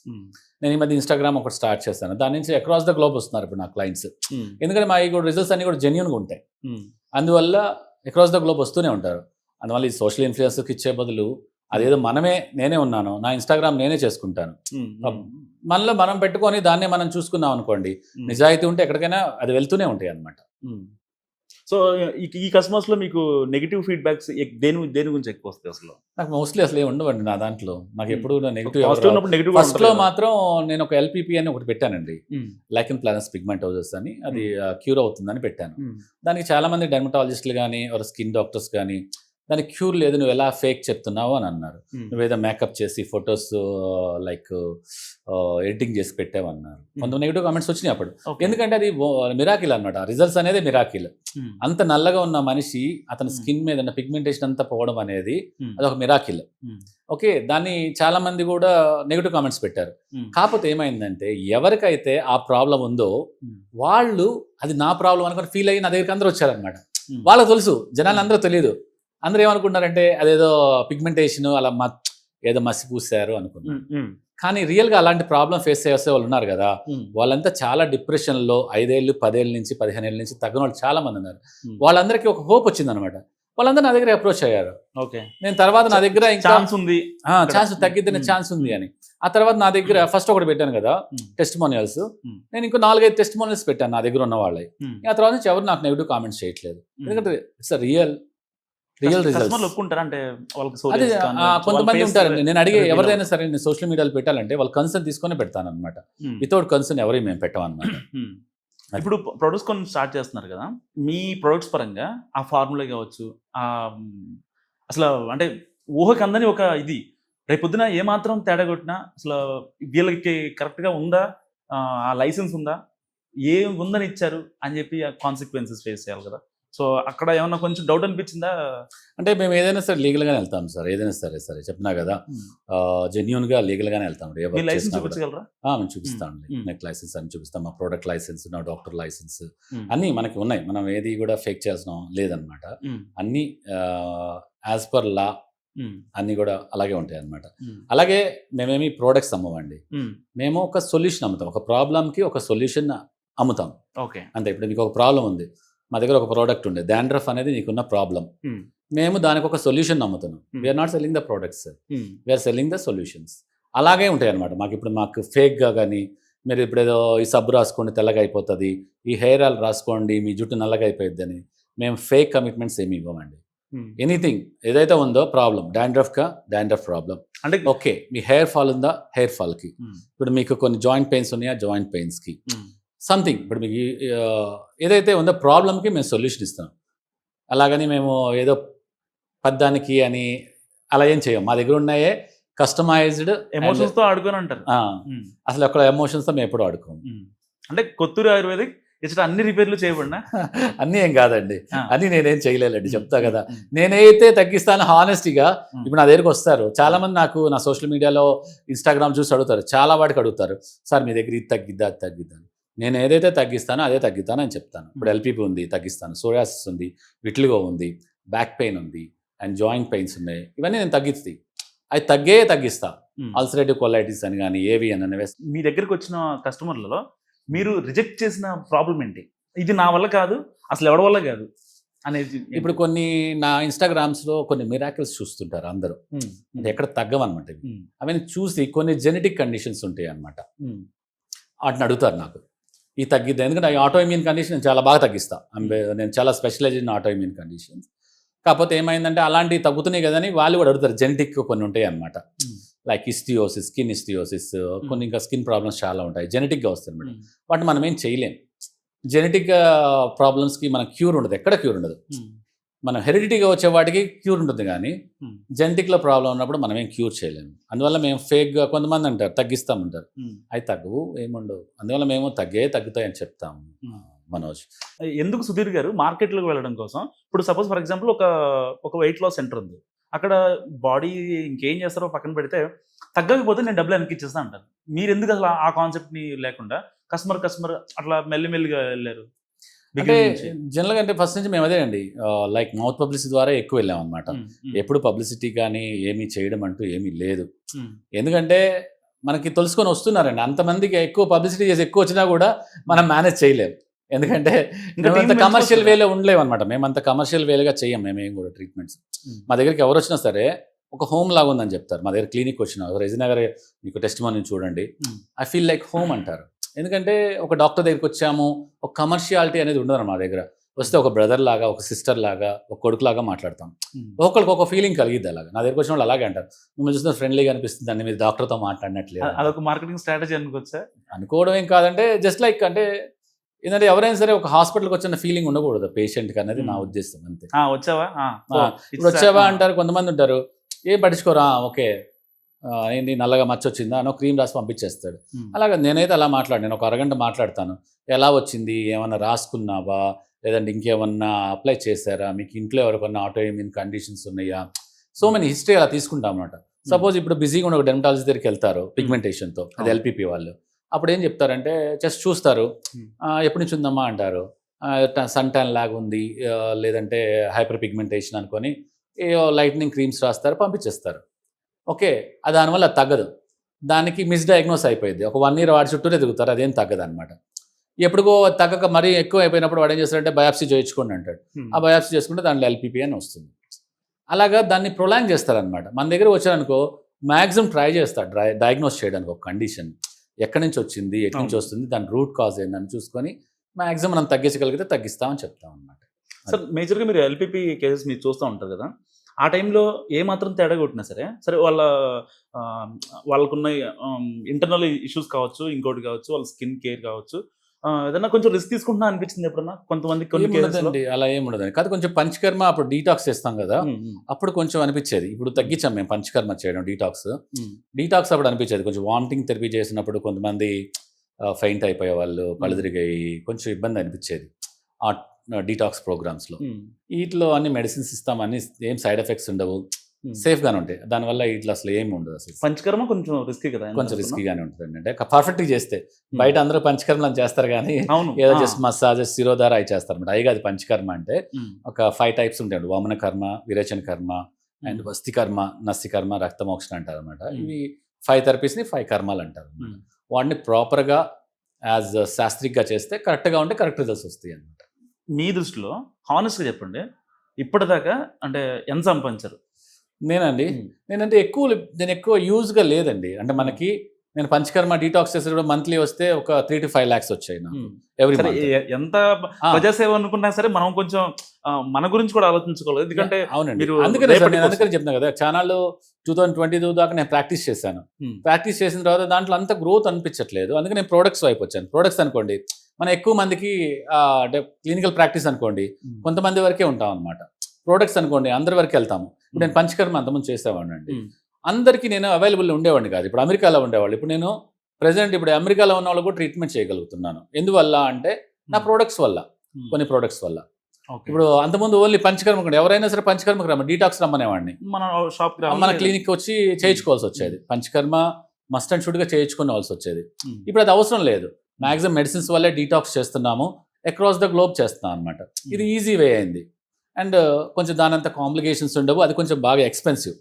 నేను ఈ మధ్య ఇన్స్టాగ్రామ్ ఒకటి స్టార్ట్ చేస్తాను, దాని నుంచి అక్రాస్ ద గ్లోబ్ వస్తున్నారు ఇప్పుడు నా క్లయింట్స్. ఎందుకంటే మా ఈ కూడా రిజల్ట్స్ అన్ని కూడా జెన్యూన్గా ఉంటాయి, అందువల్ల అక్రాస్ ద గ్లోబ్ వస్తూనే ఉంటారు. అందువల్ల ఈ సోషల్ ఇన్ఫ్లుయెన్సర్కి ఇచ్చే బదులు అదేదో నేనే ఉన్నాను, నా ఇన్స్టాగ్రామ్ నేనే చేసుకుంటాను, మనలో మనం పెట్టుకొని దాన్నే మనం చూసుకున్నాం అనుకోండి, నిజాయితీ ఉంటే ఎక్కడికైనా అది వెళ్తూనే ఉంటాయి అన్నమాట. సో ఈ కస్టమర్స్లో మీకు నెగిటివ్ ఫీడ్బ్యాక్స్ దేని గురించి ఎక్కువ వస్తాయి? అసలు నాకు మోస్ట్లీ అసలు ఉండవండి నా దాంట్లో. నాకు ఎప్పుడు నెగిటివ్, ఫస్ట్లో మాత్రం నేను ఒక LPP అని ఒకటి పెట్టానండి, లైకెన్ ప్లానస్ పిగ్మెంటోసిస్ అని, అది క్యూర్ అవుతుందని పెట్టాను. దానికి చాలా మంది డెర్మటాలజిస్టులు కానీ, స్కిన్ డాక్టర్స్ కానీ, దానికి క్యూర్ లేదు, నువ్వు ఎలా ఫేక్ చెప్తున్నావు అని అన్నారు. నువ్వేదో మేకప్ చేసి ఫొటోస్ లైక్ ఎడిటింగ్ చేసి పెట్టావన్నారు. కొంత నెగిటివ్ కామెంట్స్ వచ్చినాయి అప్పుడు. ఎందుకంటే అది మిరాకిల్ అనమాట, రిజల్ట్స్ అనేది మిరాకిల్. అంత నల్లగా ఉన్న మనిషి అతని స్కిన్ మీద ఉన్న పిగ్మెంటేషన్ అంతా పోవడం అనేది అదొక మిరాకిల్. ఓకే, దాన్ని చాలా మంది కూడా నెగిటివ్ కామెంట్స్ పెట్టారు. కాకపోతే ఏమైందంటే ఎవరికైతే ఆ ప్రాబ్లం ఉందో వాళ్ళు అది నా ప్రాబ్లం అనుకుని ఫీల్ అయ్యి నా దగ్గరికి అందరూ వచ్చారనమాట. వాళ్ళకి తెలుసు, జనాలు అందరూ తెలియదు. అందరూ ఏమనుకుంటున్నారంటే అదేదో పిగ్మెంటేషన్ అలా ఏదో మసి పూసారు అనుకున్నారు. కానీ రియల్గా అలాంటి ప్రాబ్లం ఫేస్ చేసే వాళ్ళు ఉన్నారు కదా, వాళ్ళంతా చాలా డిప్రెషన్లో 5 ఏళ్ళు 10 ఏళ్ళ నుంచి 15 ఏళ్ళ నుంచి తగ్గిన వాళ్ళు చాలా మంది ఉన్నారు. వాళ్ళందరికీ ఒక హోప్ వచ్చిందనమాట. వాళ్ళందరూ నా దగ్గర అప్రోచ్ అయ్యారు. ఓకే. నేను తర్వాత నా దగ్గర ఇంకా ఛాన్స్ ఉంది. ఛాన్స్ తగ్గిద్దిన ఛాన్స్ ఉంది అని. ఆ తర్వాత నా దగ్గర ఫస్ట్ ఒకటి పెట్టాను కదా టెస్టిమోనియల్స్, నేను ఇంకో 4-5 టెస్టిమోనియల్స్ పెట్టాను నా దగ్గర ఉన్న వాళ్ళవి. ఆ తర్వాత నుంచి ఎవరు నాకు నెగిటివ్ కామెంట్స్ చేయట్లేదు, ఎందుకంటే ఇట్స్ రియల్ రిజల్ట్స్. కస్టమర్లు ఒప్పుకుంటారా అంటే వాళ్ళకి అదే stories కానీ, కొంతమంది వాళ్ళ ఉంటారండి, face నేను అడిగే reveal ఎవరిదైనా సరే నేను సోషల్ మీడియాలో పెట్టాలంటే వాళ్ళు కన్సర్న్ తీసుకొని పెడతాను అనమాట. వితౌట్ కన్సర్న్ ఎవరి మేము పెట్టామన్నమాట. ఇప్పుడు ప్రొడక్ట్స్ కొన్ని స్టార్ట్ చేస్తున్నారు కదా, మీ ప్రొడక్ట్స్ పరంగా ఆ ఫార్ములా కావచ్చు, ఆ అసలు అంటే ఊహకి అందని ఒక ఇది రేపొద్దున ఏమాత్రం తేడా కొట్టినా అసలు వీళ్ళకి కరెక్ట్గా ఉందా, ఆ లైసెన్స్ ఉందా, ఏం ఉందని ఇచ్చారు అని చెప్పి ఆ కాన్సిక్వెన్సెస్ ఫేస్ చేయాలి కదా. సో అక్కడ ఏమన్నా కొంచెం డౌట్ అనిపించిందా? అంటే మేము ఏదైనా సరే లీగల్గానే వెళ్తాం సార్, ఏదైనా సరే చెప్పినా కదా జెన్యున్గా లీగల్గానే వెళ్తాం. మీ లైసెన్స్ చూపించగలరా? మేము చూపిస్తామండి, నెట్ లైసెన్స్ అని చూపిస్తాం, మా ప్రోడక్ట్ లైసెన్స్, నా డాక్టర్ లైసెన్స్ అన్నీ మనకి ఉన్నాయి. మనం ఏది కూడా ఫేక్ చేసిన లేదనమాట, అన్నీ యాజ్ పర్ లా అన్నీ కూడా అలాగే ఉంటాయి అనమాట. అలాగే మేమేమి ప్రోడక్ట్స్ అమ్మవండి, మేము ఒక సొల్యూషన్ అమ్ముతాం, ఒక ప్రాబ్లంకి ఒక సొల్యూషన్ అమ్ముతాం. ఓకే. అంతే. ఇప్పుడు మీకు ఒక ప్రాబ్లం ఉంది, మా దగ్గర ఒక ప్రోడక్ట్ ఉండే డాండ్రఫ్ అనేది నీకున్న ప్రాబ్లం, మేము దానికి ఒక సొల్యూషన్ అమ్ముతున్నాం. We're not selling the products, we're selling the solutions. అలాగే ఉంటాయి అనమాట. మాకు ఫేక్గా కానీ మీరు ఇప్పుడు ఏదో ఈ సబ్బు రాసుకోండి తెల్లగా అయిపోతుంది, ఈ హెయిర్ ఆయిల్ రాసుకోండి మీ జుట్టు నల్లగా అయిపోద్ది అని మేము ఫేక్ కమిట్మెంట్స్ ఏమి ఇవ్వమండి. ఎనీథింగ్ ఏదైతే ఉందో ప్రాబ్లం, డాండ్రఫ్ ప్రాబ్లం అంటే ఓకే, మీ హెయిర్ ఫాల్ ఉందా, హెయిర్ ఫాల్కి, ఇప్పుడు మీకు కొన్ని జాయింట్ పెయిన్స్ ఉన్నాయా, జాయింట్ పెయిన్స్కి, సంథింగ్ ఇప్పుడు మీకు ఏదైతే ఉందో ప్రాబ్లంకి మేము సొల్యూషన్ ఇస్తాం. అలాగని మేము ఏదో పద్దానికి అని అలా ఏం చేయం. మా దగ్గర ఉన్నాయే కస్టమైజ్డ్ ఎమోషన్స్తో ఆడుకొని అంటారు. అసలు అక్కడ ఎమోషన్స్తో మేము ఎప్పుడు ఆడుకోము. అంటే కొత్తూరు ఆయుర్వేదిక్ ఇట్లా అన్ని రిపేర్లు చేయబడినా అన్నీ ఏం కాదండి, అన్నీ నేనేం చేయలేదండి, చెప్తా కదా. నేనైతే తగ్గిస్తాను హానెస్టీగా. ఇప్పుడు నా దగ్గరికి వస్తారు చాలా మంది, నాకు నా సోషల్ మీడియాలో ఇన్స్టాగ్రామ్ చూసి అడుగుతారు, చాలా వాటికి అడుగుతారు, సార్ మీ దగ్గర ఇది తగ్గిద్దా, అది తగ్గిద్దా. నేను ఏదైతే తగ్గిస్తానో అదే తగ్గిస్తాను అని చెప్తాను. ఇప్పుడు ఎల్పీపీ ఉంది తగ్గిస్తాను, సోరియాసిస్ ఉంది, విటిలిగో ఉంది, బ్యాక్ పెయిన్ ఉంది, అండ్ జాయింట్ పెయిన్స్ ఉన్నాయి, ఇవన్నీ నేను తగ్గిస్తాయి. అవి తగ్గిస్తా. అల్సరేటివ్ కొలైటిస్ అని కానీ ఏవి అని మీ దగ్గరికి వచ్చిన కస్టమర్లలో మీరు రిజెక్ట్ చేసిన ప్రాబ్లం ఏంటి, ఇది నా వల్ల కాదు, అసలు ఎవరి వల్ల కాదు అనేది? ఇప్పుడు కొన్ని నా ఇన్స్టాగ్రామ్స్లో కొన్ని మిరాకిల్స్ చూస్తుంటారు అందరూ, అంటే ఎక్కడ తగ్గవన్నమాట. అవన్నీ చూసి కొన్ని జెనెటిక్ కండిషన్స్ ఉంటాయి అన్నమాట, వాటిని అడుగుతారు నాకు ఈ తగ్గిద్దా. ఎందుకంటే ఈ ఆటోఇమ్యూన్ కండిషన్ నేను చాలా బాగా తగ్గిస్తాను, నేను చాలా స్పెషలైజ్ ఇన్ ఆటోఇమ్యూన్ కండిషన్స్. కాకపోతే ఏమైందంటే అలాంటివి తగ్గుతున్నాయి కదని వాళ్ళు కూడా అడుగుతారు. జెనెటిక్ కొన్ని ఉంటాయి అన్నమాట, లైక్ ఇస్టియోసిస్, స్కిన్ ఇస్టియోసిస్, కొన్ని ఇంకా స్కిన్ ప్రాబ్లమ్స్ చాలా ఉంటాయి, జెనెటిక్గా వస్తాయి మేడం. వాటిని మనం ఏం చేయలేం. జెనెటిక్ ప్రాబ్లమ్స్కి మనకు క్యూర్ ఉండదు, ఎక్కడ క్యూర్ ఉండదు. మనం హెరిడిటీగా వచ్చే వాటికి క్యూర్ ఉంటుంది, కానీ జెనెటిక్లో ప్రాబ్లం ఉన్నప్పుడు మనం ఏం క్యూర్ చేయలేము. అందువల్ల మేము ఫేక్గా కొంతమంది అంటారు తగ్గిస్తామంటారు, అవి తగ్గవు ఏముండవు. అందువల్ల మేము తగ్గుతాయని చెప్తాము. మనోజ్, ఎందుకు సుధీర్ గారు మార్కెట్లోకి వెళ్ళడం కోసం, ఇప్పుడు సపోజ్ ఫర్ ఎగ్జాంపుల్ ఒక వెయిట్ లాస్ సెంటర్ ఉంది, అక్కడ బాడీ ఇంకేం చేస్తారో పక్కన పెడితే తగ్గకపోతే నేను డబ్బులు వెనక్కి ఇచ్చేస్తాను అంటారు. మీరు ఎందుకు అసలు ఆ కాన్సెప్ట్ని లేకుండా కస్టమర్ అట్లా మెల్లిమెల్లిగా వెళ్ళారు? అంటే జనరల్గా అంటే ఫస్ట్ నుంచి మేము అదే అండి, లైక్ మౌత్ పబ్లిసిటీ ద్వారా ఎక్కువ వెళ్ళాం అనమాట. ఎప్పుడు పబ్లిసిటీ కానీ ఏమీ చేయడం అంటూ ఏమీ లేదు. ఎందుకంటే మనకి తెలుసుకొని వస్తున్నారండి, అంతమందికి ఎక్కువ పబ్లిసిటీ చేసి ఎక్కువ వచ్చినా కూడా మనం మేనేజ్ చేయలేము. ఎందుకంటే మేమంత కమర్షియల్ వేలో ఉండలేము అనమాట, మేమంత కమర్షియల్ వేలుగా చెయ్యం మేమేం కూడా ట్రీట్మెంట్స్. మా దగ్గరికి ఎవరు వచ్చినా సరే ఒక హోమ్ లాగా ఉందని చెప్తారు. మా దగ్గర క్లినిక్ వచ్చిన రెజినగర్ మీకు టెస్టిమోనీ చూడండి, ఐ ఫీల్ లైక్ హోమ్ అంటారు. ఎందుకంటే ఒక డాక్టర్ దగ్గరికి వచ్చాము, ఒక కమర్షియాలిటీ అనేది ఉండదు మా దగ్గర. వస్తే ఒక బ్రదర్ లాగా, ఒక సిస్టర్ లాగా, ఒక కొడుకు లాగా మాట్లాడతాం. ఒక్కొక్కరికి ఒక ఫీలింగ్ కలిగిద్ది అలాగా. నా దగ్గరికి వచ్చిన వాళ్ళు అలాగే అంటారు, మిమ్మల్ని చూస్తే ఫ్రెండ్లీగా అనిపిస్తుంది అండి, మీరు డాక్టర్తో మాట్లాడినట్లేదు. అదొక మార్కెటింగ్ స్ట్రాటజీ అనుకోవచ్చా? అనుకోవడం ఏం కాదంటే జస్ట్ లైక్ అంటే ఏంటంటే ఎవరైనా సరే ఒక హాస్పిటల్కి వచ్చిన ఫీలింగ్ ఉండకూడదు పేషెంట్కి అనేది నా ఉద్దేశం అంతే. వచ్చావా అంటారు కొంతమంది ఉంటారు, ఏం పట్టించుకోరా, ఓకే ఏంటి నల్లగా మచ్చ వచ్చిందా అనో క్రీమ్ రాసి పంపించేస్తాడు. అలాగే నేనైతే అలా నేను ఒక అరగంట మాట్లాడతాను, ఎలా వచ్చింది, ఏమన్నా రాసుకున్నావా, లేదంటే ఇంకేమన్నా అప్లై చేశారా, మీకు ఇంట్లో ఎవరికన్నా ఆటోఇమ్యూన్ కండిషన్స్ ఉన్నాయా, సో మెనీ హిస్టరీ అలా తీసుకుంటాం అనమాట. సపోజ్ ఇప్పుడు బిజీగా ఉన్న ఒక డెర్మటాలజీ దగ్గరికి వెళ్తారు పిగ్మెంటేషన్తో, అది ఎల్పీపీ వాళ్ళు, అప్పుడు ఏం చెప్తారంటే జస్ట్ చూస్తారు, ఎప్పటి నుంచి ఉందమ్మా అంటారు, సన్ ట్యాన్ లాగా ఉంది, లేదంటే హైపర్ పిగ్మెంటేషన్ అనుకొని లైట్నింగ్ క్రీమ్స్ రాస్తారు, పంపించేస్తారు. ఓకే, అది దానివల్ల తగ్గదు, దానికి మిస్డయాగ్నోస్ అయిపోయింది. ఒక 1 year వాడి చుట్టూనే తిరుగుతారు, అదేం తగ్గదు అనమాట. ఎప్పుడుకో తగ్గక మరీ ఎక్కువ అయిపోయినప్పుడు వాడు ఏం చేస్తాడంటే బయాప్సీ చేయించుకోండి అంటాడు. ఆ బయాప్సీ చేసుకుంటే దాంట్లో ఎల్పిపి అని వస్తుంది. అలాగా దాన్ని ప్రొలాంగ్ చేస్తారనమాట. మన దగ్గర వచ్చారనుకో మ్యాక్సిమం ట్రై చేస్తాడు డయాగ్నోస్ చేయడానికి ఒక కండిషన్ ఎక్కడి నుంచి వచ్చింది, ఎక్కడి నుంచి వస్తుంది, దాని రూట్ కాజ్ ఏందని చూసుకొని మ్యాక్సిమం మనం తగ్గించగలిగితే తగ్గిస్తామని చెప్తాం అనమాట. సార్ మేజర్గా మీరు ఎల్పిపి కేసెస్ మీరు చూస్తూ ఉంటారు కదా, ఆ టైంలో ఏ మాత్రం తేడా కొట్టినా సరే వాళ్ళకున్న ఇంటర్నల్ ఇష్యూస్ కావచ్చు, ఇంకోటి కావచ్చు, వాళ్ళ స్కిన్ కేర్ కావచ్చు, ఏదన్నా కొంచెం రిస్క్ తీసుకుంటున్నా అనిపించింది ఎప్పుడన్నా కొంతమంది కొన్ని కేసెస్లో? అలా ఏం ఉండదండి. కాదు కొంచెం పంచకర్మ అప్పుడు డీటాక్స్ చేస్తాం కదా, అప్పుడు కొంచెం అనిపించేది. ఇప్పుడు తగ్గించాం మేము పంచకర్మ చేయడం, డీటాక్స్ అప్పుడు అనిపించేది. కొంచెం వామిటింగ్ థెరపీ చేసినప్పుడు కొంతమంది ఫెయింట్ అయిపోయే వాళ్ళు, కళ్ళు తిరిగాయి, కొంచెం ఇబ్బంది అనిపించేది ఆ డీటాక్స్ ప్రోగ్రామ్స్లో. వీటిలో అన్ని మెడిసిన్స్ ఇస్తాం, అన్ని ఏం సైడ్ ఎఫెక్ట్స్ ఉండవు, సేఫ్గానే ఉంటాయి. దానివల్ల ఇట్లా అసలు ఏమి ఉండదు. అసలు పంచకర్మ కొంచెం రిస్కీ కదా, కొంచెం రిస్కీగానే ఉంటుంది. అంటే పర్ఫెక్ట్గా చేస్తే బయట అందరూ పంచకర్మలను చేస్తారు కానీ ఏదో జస్ట్ మసాజెస్, శిరోధార అవి చేస్తారు అనమాట. అవి కాదు పంచకర్మ అంటే. ఒక 5 టైప్స్ ఉంటాయి: వామన కర్మ, విరేచన కర్మ, అండ్ వస్తి కర్మ, నస్తి కర్మ, రక్తమోక్షణ అంటారు అనమాట. ఇవి 5 థెరపీస్ని 5 కర్మలు అంటారు. వాటిని ప్రాపర్గా యాజ్ శాస్త్రిక్గా చేస్తే కరెక్ట్గా ఉంటే కరెక్ట్ రిజల్ట్స్ వస్తాయి అనమాట. మీ దృష్టిలో హానెస్ట్గా చెప్పండి, ఇప్పటిదాకా అంటే ఎంత సంపాదించారు? నేనంటే నేను ఎక్కువ యూజ్గా లేదండి. అంటే మనకి నేను పంచకర్మ డీటాక్స్ చేస్తే కూడా మంత్లీ వస్తే ఒక 3 to 5 lakhs వచ్చాయి నాకు ఎవ్రీ మంత్. ఎంత ప్రజాసేవ అనుకున్నా సరే మనం కొంచెం మన గురించి కూడా ఆలోచించుకోవాలి. ఎందుకంటే అవునండి, అందుకనే చెప్తున్నా కదా, ఛానల్ 2022 దాకా నేను ప్రాక్టీస్ చేశాను. ప్రాక్టీస్ చేసిన తర్వాత దాంట్లో అంత గ్రోత్ అనిపించట్లేదు. అందుకే నేను ప్రొడక్ట్స్ వైపు వచ్చాను. ప్రొడక్ట్స్ అనుకోండి, మనం ఎక్కువ మందికి అంటే క్లినికల్ ప్రాక్టీస్ అనుకోండి కొంతమంది వరకే ఉంటాం అనమాట. ప్రొడక్ట్స్ అనుకోండి అందరి వరకు వెళ్తాము. ఇప్పుడు నేను పంచకర్మ అంతమంది చేసేవాడిని అండి. అందరికీ నేను అవైలబుల్ ఉండేవాడిని కాదు. ఇప్పుడు అమెరికాలో ఉండేవాళ్ళు, ఇప్పుడు నేను ప్రెసెంట్ ఇప్పుడు అమెరికాలో ఉన్న వాళ్ళు కూడా ట్రీట్మెంట్ చేయగలుగుతున్నాను. ఎందువల్ల అంటే నా ప్రొడక్ట్స్ వల్ల, కొన్ని ప్రొడక్ట్స్ వల్ల. ఇప్పుడు అంతకుముందు ఓన్లీ పంచకర్మ, ఎవరైనా సరే పంచకర్మకు రమ్మ, డీటాక్స్ రమ్మనేవాడిని, మన క్లినిక్ వచ్చి చేయించుకోవాల్సి వచ్చేది. పంచకర్మ మస్ట్ అండ్ షుడ్గా చేయించుకోవాల్సి వచ్చేది. ఇప్పుడు అది అవసరం లేదు. మ్యాక్సిమం మెడిసిన్స్ వల్లే డీటాక్స్ చేస్తున్నాము, అక్రాస్ ద గ్లోబ్ చేస్తున్నాం అనమాట. ఇది ఈజీ వే అయింది. అండ్ కొంచెం దాని అంత కాంప్లికేషన్స్ ఉండవు. అది కొంచెం బాగా ఎక్స్పెన్సివ్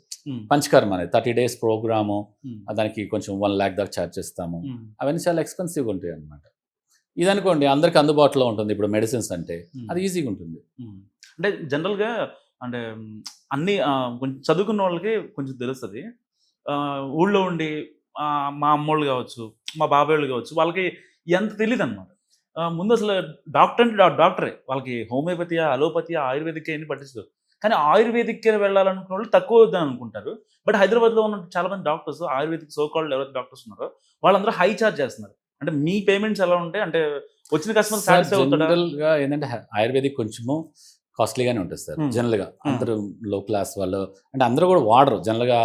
పంచకర్మ అనేది. 30 days ప్రోగ్రాము, దానికి కొంచెం 1 lakh దాకా ఛార్జ్ చేస్తాము. అవన్నీ చాలా ఎక్స్పెన్సివ్గా ఉంటాయి అనమాట. ఇదనుకోండి అందరికి అందుబాటులో ఉంటుంది. ఇప్పుడు మెడిసిన్స్ అంటే అది ఈజీగా ఉంటుంది. అంటే జనరల్గా అంటే అన్ని కొంచెం చదువుకున్న వాళ్ళకి కొంచెం తెలుస్తుంది. ఊళ్ళో ఉండి మా అమ్మోళ్ళు కావచ్చు, మా బాబాయ్ వాళ్ళు కావచ్చు, వాళ్ళకి ఎంత తెలియదు అనమాట. ముందు అసలు డాక్టర్ అంటే డాక్టరే, వాళ్ళకి హోమియోపతియా, అలోపతియా, ఆయుర్వేదిక్ అని పట్టించదు. కానీ ఆయుర్వేదిక్ వెళ్ళాలనుకున్న వాళ్ళు తక్కువ అనుకుంటారు. బట్ హైదరాబాద్లో ఉన్న చాలా మంది డాక్టర్స్, ఆయుర్వేదిక్ సోకాల్డ్ ఎవరైతే డాక్టర్స్ ఉన్నారో వాళ్ళందరూ హై ఛార్జ్ చేస్తున్నారు. అంటే మీ పేమెంట్స్ ఎలా ఉంటాయి? అంటే వచ్చిన కస్టమర్ సాటిస్ఫై అవుతాడా? జనరల్గా ఏంటంటే ఆయుర్వేదిక్ కొంచెము కాస్ట్లీగానే ఉంటుంది సార్. జనరల్గా అందరూ లో క్లాస్ వాళ్ళు అంటే అందరూ కూడా వాడరు. జనరల్గా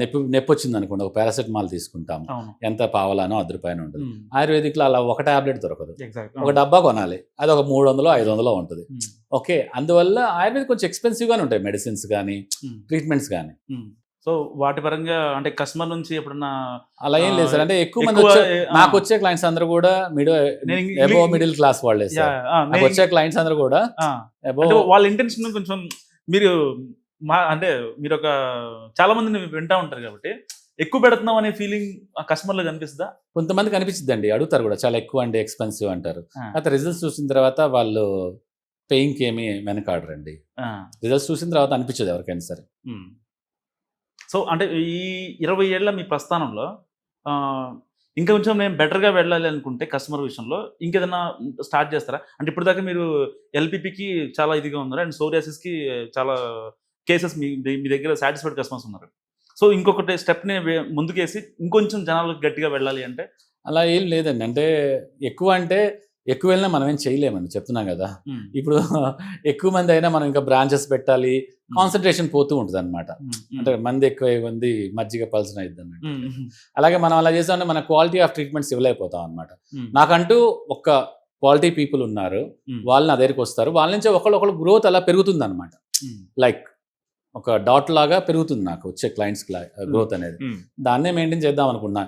నొప్పి వచ్చింది అనుకోండి, ఒక పారాసెటమాల్ తీసుకుంటాం, ఎంత పావలానో ₹10 ఉంటుంది. ఆయుర్వేదిక్లో అలా ఒక టాబ్లెట్ దొరకదు, ఒక డబ్బా కొనాలి, అది ఒక 300-500 ఉంటుంది. ఓకే, అందువల్ల ఆయుర్వేదిక్ కొంచెం ఎక్స్పెన్సివ్గానే ఉంటాయి మెడిసిన్స్ కానీ ట్రీట్మెంట్స్ కానీ. సో వాటి పరంగా అంటే కస్టమర్ నుంచి ఎప్పుడన్నా అలా ఏం లేదు సార్. అంటే ఎక్కువ మంది నాకు వచ్చే క్లయింట్స్ అందరూ కూడా మిడిల్ క్లాస్ వాళ్ళే సార్. నాకు వచ్చే క్లయింట్స్ అందరూ కూడా వాళ్ళ ఇంటెన్షన్ కొంచెం మీరు అంటే మీరు ఒక చాలా మందిని వింటా ఉంటారు కాబట్టి ఎక్కువ పెడుతున్నాం అనే ఫీలింగ్ ఆ కస్టమర్లో కనిపిస్తుందా? కొంతమంది కనిపించింది అండి, అడుగుతారు కూడా చాలా ఎక్కువ అండి, ఎక్స్పెన్సివ్ అంటారు. అయితే రిజల్ట్స్ చూసిన తర్వాత వాళ్ళు పేయింగ్కి ఏమి వెనకాడరండి. రిజల్ట్స్ చూసిన తర్వాత అనిపించదు ఎవరికైనా సరే. సో అంటే ఈ 20 ఏళ్ల మీ ప్రస్థానంలో ఇంకా కొంచెం నేను బెటర్గా వెళ్ళాలి అనుకుంటే కస్టమర్ విషయంలో ఇంకేదైనా స్టార్ట్ చేస్తారా? అంటే ఇప్పుడు దాకా మీరు ఎల్పిపికి చాలా ఇదిగా ఉన్నారు, అండ్ సోరియాసిస్కి చాలా కేసెస్ మీ దగ్గర సాటిస్ఫైడ్ కస్టమర్స్ ఉన్నారు. సో ఇంకొకటి స్టెప్ని ముందుకేసి ఇంకొంచెం జనాలకు గట్టిగా వెళ్ళాలి అంటే? అలా ఏం లేదండి. అంటే ఎక్కువ వెళ్ళినా మనం ఏం చేయలేమండి, చెప్తున్నాం కదా. ఇప్పుడు ఎక్కువ మంది అయినా మనం ఇంకా బ్రాంచెస్ పెట్టాలి, కాన్సన్ట్రేషన్ పోతూ ఉంటుంది అనమాట. అంటే మంది ఎక్కువ మంది మజ్జిగ పల్సన అయిద్ది అన్నట్టు. అలాగే మనం అలా చేసామంటే మన క్వాలిటీ ఆఫ్ ట్రీట్మెంట్స్ ఇవ్వలేకపోతాం అనమాట. నాకంటూ ఒక క్వాలిటీ పీపుల్ ఉన్నారు, వాళ్ళు నా దగ్గరికి వస్తారు, వాళ్ళ నుంచి ఒకళ్ళు గ్రోత్ అలా పెరుగుతుంది అనమాట. లైక్ ఒక డాట్ లాగా పెరుగుతుంది నాకు వచ్చే క్లయింట్స్ గ్రోత్ అనేది. దాన్నే మెయింటైన్ చేద్దాం అనుకున్నా.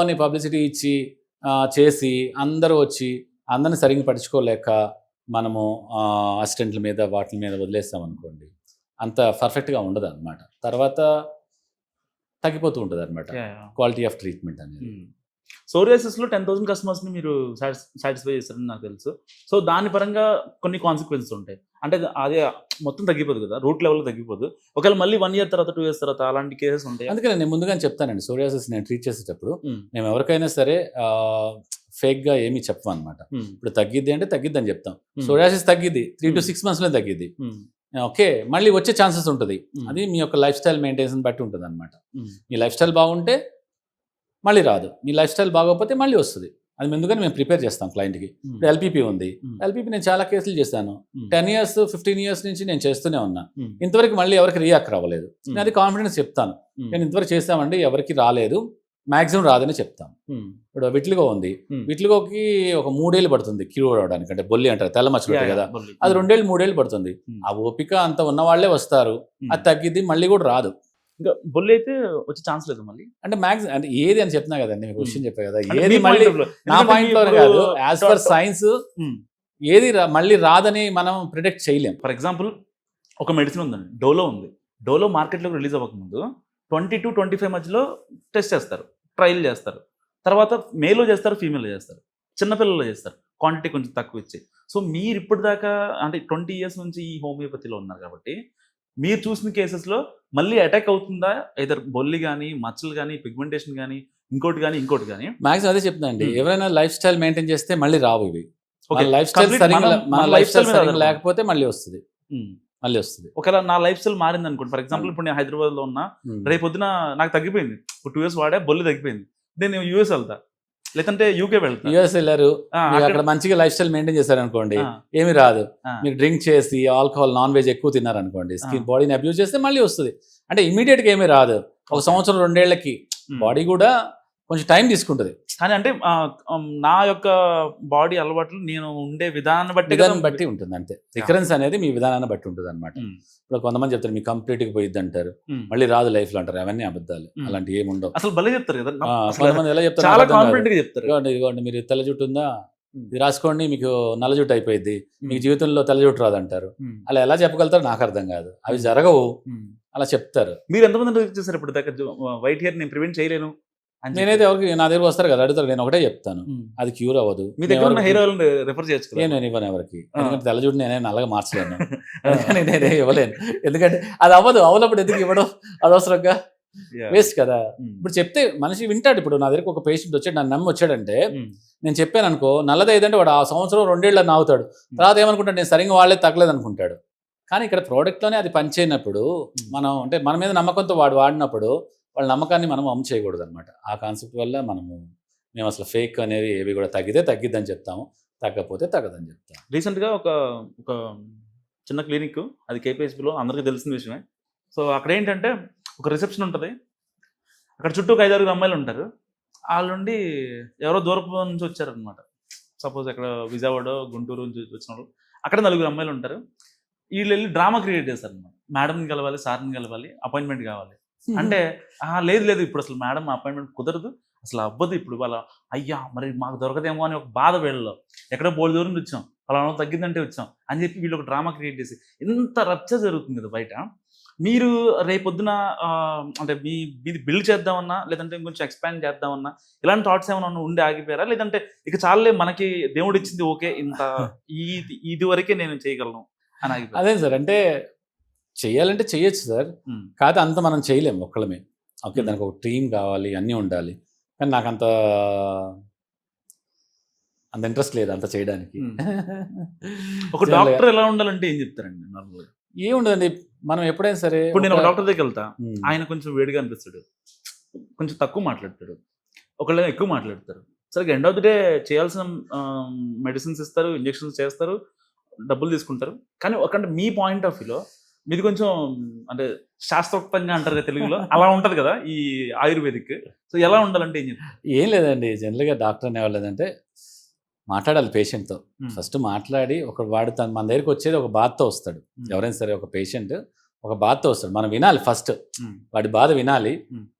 అని పబ్లిసిటీ ఇచ్చి చేసి అందరూ వచ్చి అందరిని సరిగ్గా పట్టించుకోలేక మనము అసిస్టెంట్ల మీద వాటి మీద వదిలేస్తాం అనుకోండి, అంత పర్ఫెక్ట్గా ఉండదు అనమాట. తర్వాత తగ్గిపోతూ ఉంటుంది అనమాట క్వాలిటీ ఆఫ్ ట్రీట్మెంట్ అనేది. సోరియాసిస్లో 10,000 కస్టమర్స్ని మీరు సాటిస్ఫై చేస్తారని నాకు తెలుసు. సో దాని పరంగా కొన్ని కాన్సిక్వెన్సెస్ ఉంటాయి. అంటే అదే మొత్తం తగ్గిపోదు కదా, రూట్ లెవెల్లో తగ్గిపోదు. ఒకవేళ మళ్ళీ 1 ఇయర్ తర్వాత 2 ఇయర్స్ తర్వాత అలాంటి కేసెస్ ఉంటాయి. అందుకని నేను ముందుగానే చెప్తానండి, సోరియాసిస్ నేను ట్రీట్ చేసేటప్పుడు మేము ఎవరికైనా సరే ఫేక్గా ఏమీ చెప్పమన్నమాట. ఇప్పుడు తగ్గిద్ది అంటే తగ్గిద్ది అని చెప్తాం. సోరియాసిస్ తగ్గిద్ది 3 to 6 monthsలో తగ్గిద్ది. ఓకే, మళ్ళీ వచ్చే ఛాన్సెస్ ఉంటుంది. అది మీ యొక్క లైఫ్ స్టైల్ మెయింటెనెన్స్ బట్టి ఉంటుంది అనమాట. మీ లైఫ్ స్టైల్ బాగుంటే మళ్ళీ రాదు, మీ లైఫ్ స్టైల్ బాగోకపోతే మళ్ళీ వస్తుంది. అది ముందుగానే మేము ప్రిపేర్ చేస్తాం క్లయింట్కి. ఇప్పుడు ఎల్పీపీ ఉంది, ఎల్పీపీ నేను చాలా కేసులు చేశాను. 10 years 15 years నుంచి నేను చేస్తూనే ఉన్నా. ఇంతవరకు మళ్ళీ ఎవరికి రియాక్ట్ రావలేదు. నేను అది కాన్ఫిడెన్స్ చెప్తాను, నేను ఇంతవరకు చేస్తామండి ఎవరికి రాలేదు, మ్యాక్సిమం రాదని చెప్తాను. ఇప్పుడు విట్లిగో ఉంది, విట్లిగోకి ఒక 3 ఏళ్ళు పడుతుంది క్యూర్ అవడానికి. అంటే బొల్లి అంటారు, తెల్ల మచ్చలు ఉంటాయి కదా, అది 2 ఏళ్ళు 3 ఏళ్ళు పడుతుంది. ఆ ఓపిక అంత ఉన్న వాళ్ళే వస్తారు, అది తగ్గిద్ది మళ్ళీ కూడా రాదు. ఇంకా బొల్లి అయితే వచ్చే ఛాన్స్ లేదు మళ్ళీ. అంటే మ్యాక్సిమం అంటే ఏది అని చెప్తున్నా కదండి, మీకు క్వశ్చన్ చెప్పా కదా, ఏది మళ్ళీ నా పాయింట్ లో కాదు, యాజ్ పర్ సైన్స్ ఏది మళ్ళీ రాదని మనం ప్రిడిక్ట్ చేయలేం. ఫర్ ఎగ్జాంపుల్ ఒక మెడిసిన్ ఉందండి, డోలో ఉంది. డోలో మార్కెట్లోకి రిలీజ్ అవ్వకముందు 20 to 25 మధ్యలో టెస్ట్ చేస్తారు, ట్రయల్ చేస్తారు. తర్వాత మేలో చేస్తారు, ఫీమేల్లో చేస్తారు, చిన్నపిల్లల్లో చేస్తారు, క్వాంటిటీ కొంచెం తక్కువ ఇచ్చి. సో మీరు ఇప్పటిదాకా అంటే 20 years నుంచి ఈ హోమియోపతిలో ఉన్నారు కాబట్టి మీరు చూసిన కేసెస్లో మళ్ళీ అటాక్ అవుతుందా, ఇదర్ బొల్లి కానీ, మచ్చలు కానీ, పిగ్మెంటేషన్ కానీ, ఇంకోటి కానీ మ్యాక్సిమం అదే చెప్తుందండి. ఎవరైనా లైఫ్ స్టైల్ మెయింటైన్ చేస్తే మళ్ళీ రావు ఇవి. లైఫ్ స్టైల్ సరిగ్గా లేకపోతే మళ్ళీ వస్తుంది. ఒకవేళ నా లైఫ్ స్టైల్ మారింది అనుకోండి, ఫర్ ఎగ్జాంపుల్ ఇప్పుడు నేను హైదరాబాద్ లో ఉన్నా, రేపు పొద్దున నాకు తగ్గిపోయింది, 2 years వాడే బొల్లి తగ్గిపోయింది, నేను యూఎస్ వెళ్తా, లేదంటే యూకే వెళ్తా. యూఎస్ వెళ్ళారు, అక్కడ మంచిగా లైఫ్ స్టైల్ మెయింటైన్ చేశారు అనుకోండి, ఏమి రాదు. మీరు డ్రింక్ చేసి ఆల్కహాల్ నాన్ వెజ్ ఎక్కువ తిన్నారనుకోండి, స్కిన్ బాడీని అబ్యూజ్ చేస్తే మళ్ళీ వస్తుంది. అంటే ఇమీడియట్ గా ఏమీ రాదు, 1 సంవత్సరం 2 ఏళ్లకి బాడీ కూడా కొంచెం టైం తీసుకుంటుంది. కానీ అంటే నా యొక్క బాడీ అలవాట్లు నేను ఉండే విధానాన్ని బట్టి ఉంటుంది అంతే. రికరెన్స్ అనేది మీ విధానాన్ని బట్టి ఉంటుంది అనమాట. ఇప్పుడు కొంతమంది చెప్తారు మీకు కంప్లీట్ గా పోయిద్ది అంటారు, మళ్ళీ రాదు లైఫ్ లో అంటారు, అవన్నీ అబద్ధాలు, అలాంటి ఏమి ఉండవు. అసలు భలే చెప్తారు కదా, కొంతమంది ఎలా చెప్తారు, చాలా కాన్ఫిడెంట్ గా చెప్తారు, ఇదిగోండి మీరు తెల్ల జుట్టు ఉందా, ఇది రాసుకోండి మీకు నల్ల జుట్టు అయిపోయింది, మీకు జీవితంలో తెల్ల జుట్టు రాదంటారు. అలా ఎలా చెప్పగలుగుతారు నాకు అర్థం కాదు, అవి జరగవు, అలా చెప్తారు. మీరు ఎంతమంది చేశారు ఇప్పుడు దాకా వైట్ హెయిర్ నేను ప్రివెంట్ చేయలేను? నేనైతే ఎవరికి నా దగ్గర వస్తారు కదా అడుగుతారు, నేను ఒకటే చెప్తాను, అది క్యూర్ అవ్వదు. మీ దగ్గర హెయిర్ ఆయిల్ రిఫర్ చేయొచ్చు. నేను ఇవ్వను ఎవరికి, ఎందుకంటే తెల్ల జుట్టు నేనే నల్లగా మార్చలేను, అందుకని నేనే ఇవ్వలేను. ఎందుకంటే అది అవ్వనప్పుడు ఎందుకు ఇవ్వడం, అనవసరంగా వేస్ట్ కదా. ఇప్పుడు చెప్తే మనిషి వింటాడు. ఇప్పుడు నా దగ్గరకు ఒక పేషెంట్ వచ్చాడు, నన్ను నమ్మి వచ్చాడంటే నేను చెప్పాను అనుకో, నల్లదైందంటే వాడు ఆ సంవత్సరం 2 ఏళ్ళు నావుతాడు, తర్వాత ఏమనుకుంటాడు నేను సరిగ్గా వాళ్ళే తగ్గలేదు అనుకుంటాడు. కానీ ఇక్కడ ప్రోడక్ట్లోనే అది పనిచేయనప్పుడు మనం అంటే మన మీద నమ్మకంతో వాడినప్పుడు వాళ్ళ నమ్మకాన్ని మనం అమ్ము చేయకూడదు అనమాట. ఆ కాన్సెప్ట్ వల్ల మేము అసలు ఫేక్ అనేవి ఏవి కూడా తగ్గితే తగ్గిద్దని చెప్తాము, తగ్గకపోతే తగ్గదని చెప్తాము. రీసెంట్గా ఒక చిన్న క్లినిక్, అది కేపీహెచ్బీలో అందరికీ తెలిసిన విషయమే. సో అక్కడ ఏంటంటే ఒక రిసెప్షన్ ఉంటుంది, అక్కడ చుట్టూ 5-6 అమ్మాయిలు ఉంటారు. వాళ్ళ నుండి ఎవరో దూరపు నుంచి వచ్చారనమాట. సపోజ్ అక్కడ విజయవాడ, గుంటూరు నుంచి వచ్చిన వాళ్ళు, అక్కడ 4 అమ్మాయిలు ఉంటారు. వీళ్ళు వెళ్ళి డ్రామా క్రియేట్ చేస్తారు అనమాట. మేడంని కలవాలి, సార్ని కలవాలి, అపాయింట్మెంట్ కావాలి అంటే లేదు ఇప్పుడు అసలు మేడం అపాయింట్మెంట్ కుదరదు, అసలు అవ్వదు ఇప్పుడు. వాళ్ళ అయ్యా మరి మాకు దొరకదేమో అని ఒక బాధ వీళ్ళలో, ఎక్కడో బోల్డ్ దూరం వచ్చాం, అలా తగ్గిందంటే వచ్చాం అని చెప్పి వీళ్ళు ఒక డ్రామా క్రియేట్ చేసి ఇంత రచ్చ జరుగుతుంది కదా బయట. మీరు రేపొద్దున అంటే మీది బిల్డ్ చేద్దామన్నా, లేదంటే ఇంకొంచెం ఎక్స్పాండ్ చేద్దామన్నా, ఇలాంటి థాట్స్ ఏమైనా ఉండి ఆగిపోయారా? లేదంటే ఇక చాలే మనకి దేవుడు ఇచ్చింది ఓకే, ఇంత ఇది వరకే నేను చేయగలను అని ఆగిపోయారు? అదే సార్, అంటే చెయ్యాలంటే చెయ్యొచ్చు సార్, కాదు అంత మనం చేయలేము ఒక్కళ్ళమే. ఓకే, దానికి ఒక టీం కావాలి, అన్నీ ఉండాలి. కానీ నాకు అంత ఇంట్రెస్ట్ లేదు అంత చేయడానికి. ఒక డాక్టర్ ఎలా ఉండాలంటే ఏం చెప్తారండి? ఏముండదండి, మనం ఎప్పుడైనా సరే, ఇప్పుడు నేను ఒక డాక్టర్ దగ్గరికి వెళ్తా, ఆయన కొంచెం వేడిగా అనిపిస్తాడు, కొంచెం తక్కువ మాట్లాడతాడు, ఒకళ్ళు ఎక్కువ మాట్లాడతారు. సరిగ్గా ఎండ్ ఆఫ్ ది డే చేయాల్సిన మెడిసిన్స్ ఇస్తారు, ఇంజెక్షన్స్ చేస్తారు, డబ్బులు తీసుకుంటారు. కానీ ఒకంటే మీ పాయింట్ ఆఫ్ వ్యూలో మీది కొంచెం అంటే శాస్త్రోక్తంగా అంటారు కదా తెలుగులో, అలా ఉంటుంది కదా ఈ ఆయుర్వేదిక్. సో ఎలా ఉండాలంటే ఏం చెప్తారు? ఏం లేదండి, జనరల్గా డాక్టర్ అనేవాళ్ళు లేదంటే మాట్లాడాలి పేషెంట్తో. ఫస్ట్ మాట్లాడి వాడు మన దగ్గరికి వచ్చేది ఒక బాధతో వస్తాడు. ఎవరైనా సరే ఒక పేషెంట్ ఒక బాధతో వస్తాడు, మనం వినాలి ఫస్ట్, వాడి బాధ వినాలి,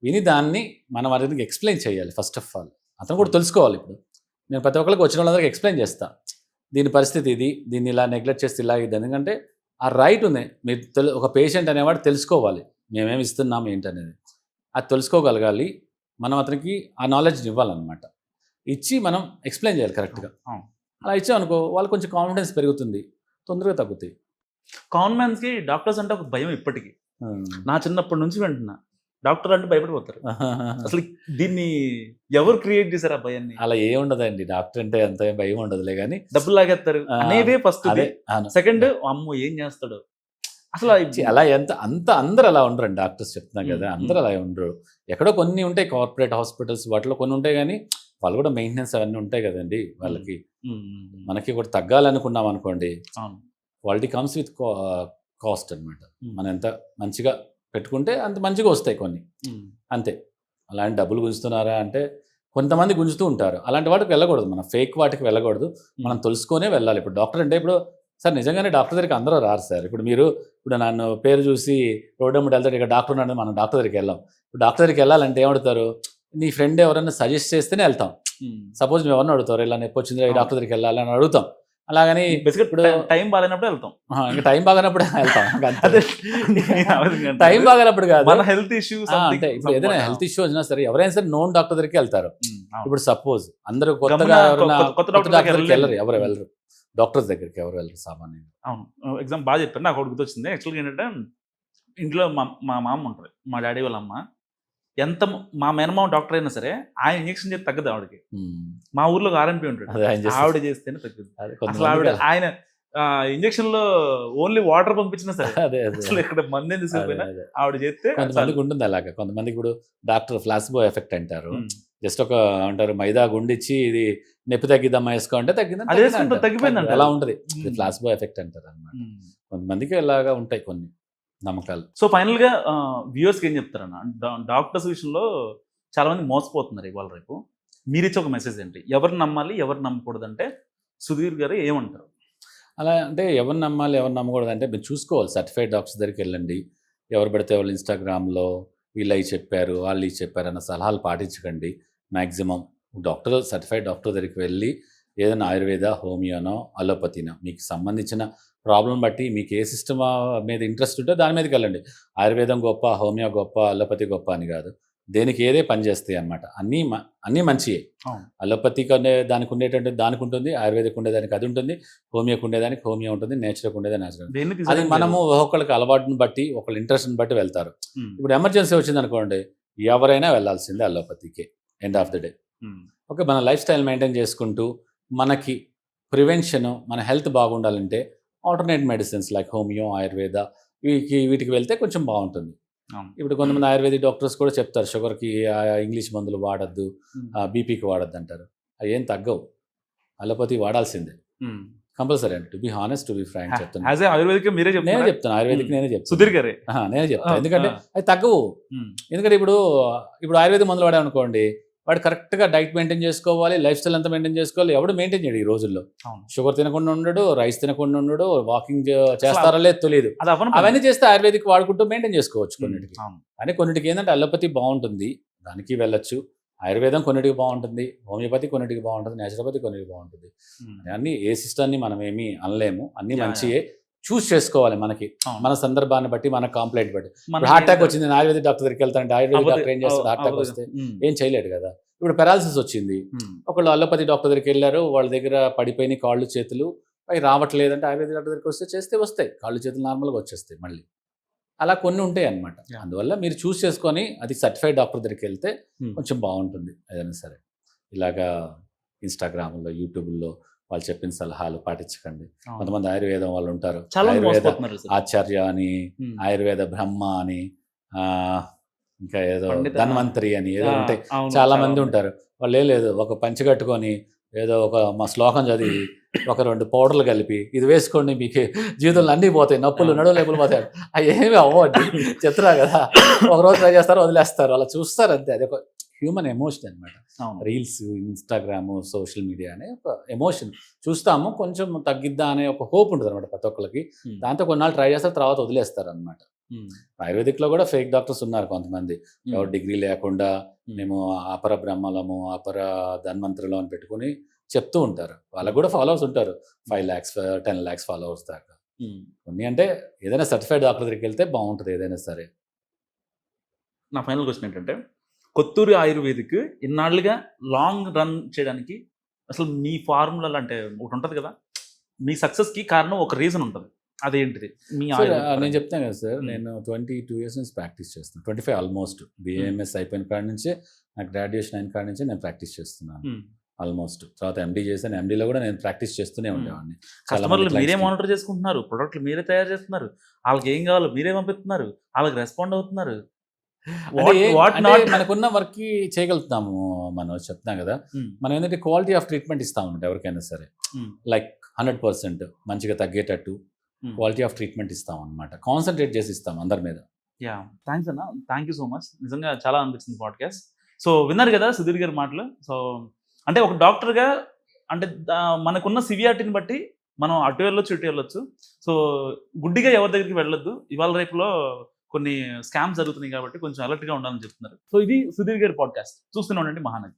విని దాన్ని మనం వారికి ఎక్స్ప్లెయిన్ చేయాలి. ఫస్ట్ ఆఫ్ ఆల్ అతను కూడా తెలుసుకోవాలి. ఇప్పుడు నేను ప్రతి ఒక్కరికి వచ్చిన వాళ్ళందరికీ ఎక్స్ప్లెయిన్ చేస్తా, దీని పరిస్థితి ఇది, దీన్ని ఇలా నెగ్లెక్ట్ చేస్తే ఇలా ఇది. ఎందుకంటే ఆ రైట్ ఉంది, మీరు ఒక పేషెంట్ అనేవాడు తెలుసుకోవాలి మేమేమి ఇస్తున్నాము ఏంటనేది, అది తెలుసుకోగలగాలి. మనం అతనికి ఆ నాలెడ్జ్ని ఇవ్వాలన్నమాట. ఇచ్చి మనం ఎక్స్ప్లెయిన్ చేయాలి కరెక్ట్గా. అవును. అలా ఇచ్చామనుకో వాళ్ళు కొంచెం కాన్ఫిడెన్స్ పెరుగుతుంది, తొందరగా తగ్గుతాయి. కామన్ మ్యాన్స్కి డాక్టర్స్ అంటే ఒక భయం ఇప్పటికీ. నా చిన్నప్పటి నుంచి వింటున్నా డాక్టర్ అంటే భయపడిపోతారు. అసలు దీన్ని ఎవరు క్రియేట్ చేశారు ఆ భయాన్ని? అలా ఏం ఉండదండి, డాక్టర్ అంటే అంత ఏం భయం ఉండదులే కానీ డబ్బులు లాగేస్తారు అనేదే ఫస్ట్. అదే అవును. సెకండ్ అమ్మో ఏం చేస్తాడు అసలు అలా అంత అందరు అలా ఉండరండి డాక్టర్స్, చెప్తున్నా కదా, అందరు అలా ఉండరు. ఎక్కడో కొన్ని ఉంటాయి కార్పొరేట్ హాస్పిటల్స్, వాటిలో కొన్ని ఉంటాయి కానీ వాళ్ళు కూడా మెయింటెనెన్స్ అవన్నీ ఉంటాయి కదండి వాళ్ళకి. మనకి కూడా తగ్గాలనుకున్నాం అనుకోండి, క్వాలిటీ కమ్స్ విత్ కాస్ట్ అనమాట. మనం ఎంత మంచిగా పెట్టుకుంటే అంత మంచిగా వస్తాయి కొన్ని, అంతే. అలాంటి డబ్బులు గుంజుతున్నారా అంటే కొంతమంది గుంజుతూ ఉంటారు, అలాంటి వాటికి వెళ్ళకూడదు, మనం ఫేక్ వాటికి వెళ్ళకూడదు, మనం తెలుసుకొనే వెళ్ళాలి. ఇప్పుడు డాక్టర్ అంటే ఇప్పుడు సార్ నిజంగానే డాక్టర్ దగ్గరికి అందరూ రారు సార్. ఇప్పుడు నన్ను పేరు చూసి రోడ్డు అమ్మటి వెళ్తాడు, ఇక్కడ డాక్టర్ ఉన్నాడు, మనం డాక్టర్ దగ్గరికి వెళ్ళాం. ఇప్పుడు డాక్టర్ దగ్గరికి వెళ్ళాలంటే ఏమడుతారు, నీ ఫ్రెండ్ ఎవరైనా సజెస్ట్ చేస్తేనే వెళ్తాం. సపోజ్ మేము ఎవరిని అడుగుతారు, ఇలా నొప్పి వచ్చింది ఈ డాక్టర్ దగ్గరికి వెళ్ళాలని అడుగుతాం. అలాగని ఇప్పుడు టైం బాగాలేనప్పుడు వెళ్తాం, ఇంకా టైం బాగానప్పుడు వెళ్తాం. టైం బాగానప్పుడు కాదు, మన హెల్త్ ఇష్యూ అంటే ఇప్పుడు ఏదైనా హెల్త్ ఇష్యూ వచ్చినా సరే ఎవరైనా సరే నోన్ డాక్టర్ దగ్గరికి వెళ్తారు. ఇప్పుడు సపోజ్ అందరూ కొత్తగా కొత్త డాక్టర్ దగ్గరికి వెళ్ళరు, ఎవరు వెళ్ళరు, డాక్టర్స్ దగ్గరికి ఎవరు వెళ్ళరు సామాన్యంగా. అవును, ఎగ్జామ్ బాగా చెప్పారు. నాకు ఒకటి గుర్తొచ్చింది. యాక్చువల్గా ఏంటంటే ఇంట్లో మా మామ ఉంటుంది, మా డాడీ వాళ్ళ అమ్మ. ఎంత మా మేనమామ డాక్టర్ అయినా సరే ఆయన ఇంజక్షన్ చేస్తే తగ్గదు ఆవిడకి. మా ఊర్లో ఆర్ఎంపీ ఉంటాడు, ఆవిడ చేస్తేనే తగ్గదు. అసలు ఆయన ఇంజక్షన్ లో ఓన్లీ వాటర్ పంపించినా సరే అసలు ఇక్కడ మంది తీసుకుపోయినా ఆవిడ చేస్తే. కొంతమందికి ఉంటుంది అలాగా, కొంతమందికి ఇప్పుడు డాక్టర్ ప్లాసిబో ఎఫెక్ట్ అంటారు. జస్ట్ ఒక అంటారు మైదా గుండిచ్చి ఇది నొప్పి తగ్గిద్దామా వేసుకో అంటే తగ్గిపోయింది, అలా ఉంటుంది. ప్లాసిబో ఎఫెక్ట్ అంటారు అనమాట. కొంతమందికి ఇలాగా ఉంటాయి కొన్ని నమ్మకాలు. సో ఫైనల్ గా వ్యూవర్స్కి ఏం చెప్తారన్న, డాక్టర్స్ విషయంలో చాలా మంది మోసపోతున్నారు ఇవాళ రేపు. మీరు ఇచ్చే ఒక మెసేజ్ ఏంటి, ఎవరు నమ్మాలి ఎవరు నమ్మకూడదు అంటే సుధీర్ గారు ఏమంటారు? అలా అంటే ఎవరు నమ్మాలి ఎవరు నమ్మకూడదు అంటే మీరు చూసుకోవాలి, సర్టిఫైడ్ డాక్టర్స్ దగ్గరికి వెళ్ళండి. ఎవరు పడితే వాళ్ళు ఇన్స్టాగ్రామ్లో వీళ్ళు అవి చెప్పారు వాళ్ళు ఇవి చెప్పారు అన్న సలహాలు పాటించకండి. మ్యాక్సిమం సర్టిఫైడ్ డాక్టర్ దగ్గరికి వెళ్ళి ఏదైనా ఆయుర్వేద, హోమియోనో, అలోపతినో మీకు సంబంధించిన ప్రాబ్లం బట్టి మీకు ఏ సిస్టమ్ మీద ఇంట్రెస్ట్ ఉంటే దాని మీదకి వెళ్ళండి. ఆయుర్వేదం గొప్ప, హోమియో గొప్ప, అలోపతి గొప్ప అని కాదు, దేనికి ఏదే పని చేస్తాయి అన్నమాట. అన్నీ మంచియే. అలోపతికి దానికి ఉండేటంటే దానికి ఉంటుంది, ఆయుర్వేదిక్ ఉండేదానికి అది ఉంటుంది, హోమియోకి ఉండేదానికి హోమియో ఉంటుంది, నేచురల్కి ఉండేదానికి నేచురల్. అది మనము ఒక్కొక్కరికి అలవాటుని బట్టి ఒకళ్ళ ఇంట్రెస్ట్ని బట్టి వెళ్తారు. ఇప్పుడు ఎమర్జెన్సీ వచ్చింది అనుకోండి, ఎవరైనా వెళ్ళాల్సిందే అలోపతికి end of the day. Okay, మన లైఫ్ స్టైల్ మెయింటైన్ చేసుకుంటూ మనకి ప్రివెన్షన్, మన హెల్త్ బాగుండాలంటే alternate medicines like homeo, Ayurveda వీటికి వెళ్తే కొంచెం బాగుంటుంది. ఇప్పుడు కొంతమంది ఆయుర్వేదిక్ డాక్టర్స్ కూడా చెప్తారు షుగర్కి ఇంగ్లీష్ మందులు వాడద్దు, బీపీకి వాడద్దు అంటారు. అవి ఏం తగ్గవు, అలోపతి వాడాల్సిందే కంపల్సరీ అండి. To be honest, to be frank చెప్తాను. నేనే చెప్తాను ఆయుర్వేదిక్, నేనే చెప్తాను సుధీర్ గారే, నేనే చెప్తాను. ఎందుకంటే అది తగ్గవు. ఎందుకంటే ఇప్పుడు ఆయుర్వేద మందులు వాడామనుకోండి, వాడు కరెక్ట్గా డైట్ మెయింటైన్ చేసుకోవాలి, లైఫ్ స్టైల్ అంతా మెయింటైన్ చేసుకోవాలి. ఎవడు మెయింటైన్ చేయడు ఈ రోజుల్లో. షుగర్ తినకుండా ఉండడు, రైస్ తినకుండా ఉండడు, వాకింగ్ చేస్తారో లేదు తెలియదు. అవన్నీ చేస్తే ఆయుర్వేదిక్ వాడుకుంటూ మెయింటైన్ చేసుకోవచ్చు కొన్నిటికి. కానీ కొన్నిటికి ఏంటంటే అలోపతి బాగుంటుంది, దానికి వెళ్ళొచ్చు. ఆయుర్వేదం కొన్నిటికి బాగుంటుంది, హోమియోపతి కొన్నిటికి బాగుంటుంది, నేచురోపతి కొన్నిటికి బాగుంటుంది. అన్ని ఏ సిస్టమ్ని మనం ఏమీ అనలేము, అన్ని మంచియే. చూస్ చేసుకోవాలి మనకి, మన సందర్భాన్ని బట్టి, మన కంప్లైంట్ బట్టి. హార్ట్ అటాక్ వచ్చింది, ఆయుర్వేదిక్ డాక్టర్ దగ్గరికి వెళ్తానంటే ఆయుర్వేదిక్ డాక్టర్ ఏం చేస్తాడు? హార్ట్ అటాక్ వస్తే ఏం చేయలేడు కదా. ఇప్పుడు పెరాలసిస్ వచ్చింది, ఒకళ్ళు అలోపతి డాక్టర్ దగ్గరికి వెళ్ళారు, వాళ్ళ దగ్గర పడిపోయిన కాళ్ళు చేతులు అవి రావట్లేదంటే ఆయుర్వేదిక్ డాక్టర్ దగ్గరికి వస్తాయి, కాళ్ళు చేతులు నార్మల్గా వచ్చేస్తాయి మళ్ళీ. అలా కొన్ని ఉంటాయి అన్నమాట. అందువల్ల మీరు చూస్ చేసుకొని అది సర్టిఫైడ్ డాక్టర్ దగ్గరికి వెళ్తే కొంచెం బాగుంటుంది ఏదైనా సరే. ఇలాగా ఇన్స్టాగ్రామ్లో, యూట్యూబ్లో వాళ్ళు చెప్పిన సలహాలు పాటించకండి. కొంతమంది ఆయుర్వేదం వాళ్ళు ఉంటారు, ఆయుర్వేద ఆచార్య అని, ఆయుర్వేద బ్రహ్మ అని, ఇంకా ఏదో ధన్వంతరి అని ఏదో ఉంటాయి, చాలా మంది ఉంటారు. వాళ్ళు లేదు ఒక పంచి కట్టుకొని ఏదో మా శ్లోకం చదివి ఒక 2 పౌడర్లు కలిపి ఇది వేసుకోండి మీకు జీవితంలో అన్నీ పోతాయి, నొప్పులు నడువులేపులు పోతాయి, అవి ఏమి అవ్వద్దు చెప్తున్నా కదా. ఒకరోజు ట్రై చేస్తారు, వదిలేస్తారు, అలా చూస్తారు అంతే. అది ఒక హ్యూమన్ ఎమోషన్ అనమాట. రీల్స్, ఇన్స్టాగ్రామ్, సోషల్ మీడియా అనే ఒక ఎమోషన్ చూస్తాము, కొంచెం తగ్గిద్దా అనే ఒక హోప్ ఉంటుంది అనమాట ప్రతి ఒక్కరికి. దాంతో కొన్నాళ్ళు ట్రై చేస్తారు, తర్వాత వదిలేస్తారు అనమాట. ఆయుర్వేదిక్లో కూడా ఫేక్ డాక్టర్స్ ఉన్నారు కొంతమంది, ఎవరు డిగ్రీ లేకుండా మేము అపర బ్రహ్మలము, అపర ధన్వంతరిలో అని పెట్టుకుని చెప్తూ ఉంటారు. వాళ్ళకు కూడా ఫాలోవర్స్ ఉంటారు, 5 lakhs 10 lakhs ఫాలోవర్స్ దాకా. కొన్ని అంటే ఏదైనా సర్టిఫైడ్ డాక్టర్ దగ్గరికి వెళ్తే బాగుంటుంది ఏదైనా సరే. నా ఫైనల్ క్వశ్చన్ ఏంటంటే, కొత్తూరి ఆయుర్వేదిక్ ఇన్నాళ్ళుగా లాంగ్ రన్ చేయడానికి అసలు మీ ఫార్ములా అంటే ఒకటి ఉంటుంది కదా, మీ సక్సెస్కి కారణం ఒక రీజన్ ఉంటుంది, అదేంటిది మీ సార్ ఆయుర్వేద నేను చెప్తాను కదా సార్, Hmm. నేను 22 ఇయర్స్ నుంచి ప్రాక్టీస్ చేస్తున్నాను. 25 ఆల్మోస్ట్ బిఏఎంఎస్ అయిపోయిన కాడ నుంచి, నాకు గ్రాడ్యుయేషన్ అయిన కాడ నుంచి నేను ప్రాక్టీస్ చేస్తున్నాను Hmm. ఆల్మోస్ట్. తర్వాత ఎండీ చేశాను, ఎండీలో కూడా నేను ప్రాక్టీస్ చేస్తూనే ఉండేవాడిని. చాలా కస్టమర్లు మంది మీరే clients కి- మానిటర్ చేసుకుంటున్నారు, ప్రొడక్ట్లు మీరే తయారు చేస్తున్నారు, వాళ్ళకి ఏం కావాలో మీరే పంపిస్తున్నారు, వాళ్ళకి రెస్పాండ్ అవుతున్నారు. వాట్ అంటే నాట్ మనకున్న వర్క్ కి చేయగలుగుతాము మనం, చెప్తాం కదా. మనం ఏంటంటే క్వాలిటీ ఆఫ్ ట్రీట్మెంట్ ఇస్తాం అనమాట ఎవరికైనా సరే, లైక్ 100% మంచిగా తగ్గేటట్టు క్వాలిటీ ఆఫ్ ట్రీట్మెంట్ ఇస్తాం అనమాట. కాన్సన్ట్రేట్ చేసి ఇస్తాం అందరి మీద. యా, థ్యాంక్స్ అన్న, థ్యాంక్ యూ సో మచ్. నిజంగా చాలా అనిపించింది పాడ్కాస్ట్. సో విన్నారు కదా సుధీర్ గారి మాటలు. సో అంటే ఒక డాక్టర్గా అంటే మనకున్న సివియారిటీని బట్టి మనం అటు వెళ్ళొచ్చు ఇటు వెళ్ళొచ్చు. సో గుడ్డిగా ఎవరి దగ్గరికి వెళ్ళొద్దు. ఇవాళ రేపులో కొన్ని స్కామ్స్ జరుగుతున్నాయి కాబట్టి కొంచెం అలర్ట్గా ఉండాలని చెప్తున్నారు. సో ఇది సుధీర్ గారి పాడ్కాస్ట్. చూస్తూనే ఉండండి మహానగర్.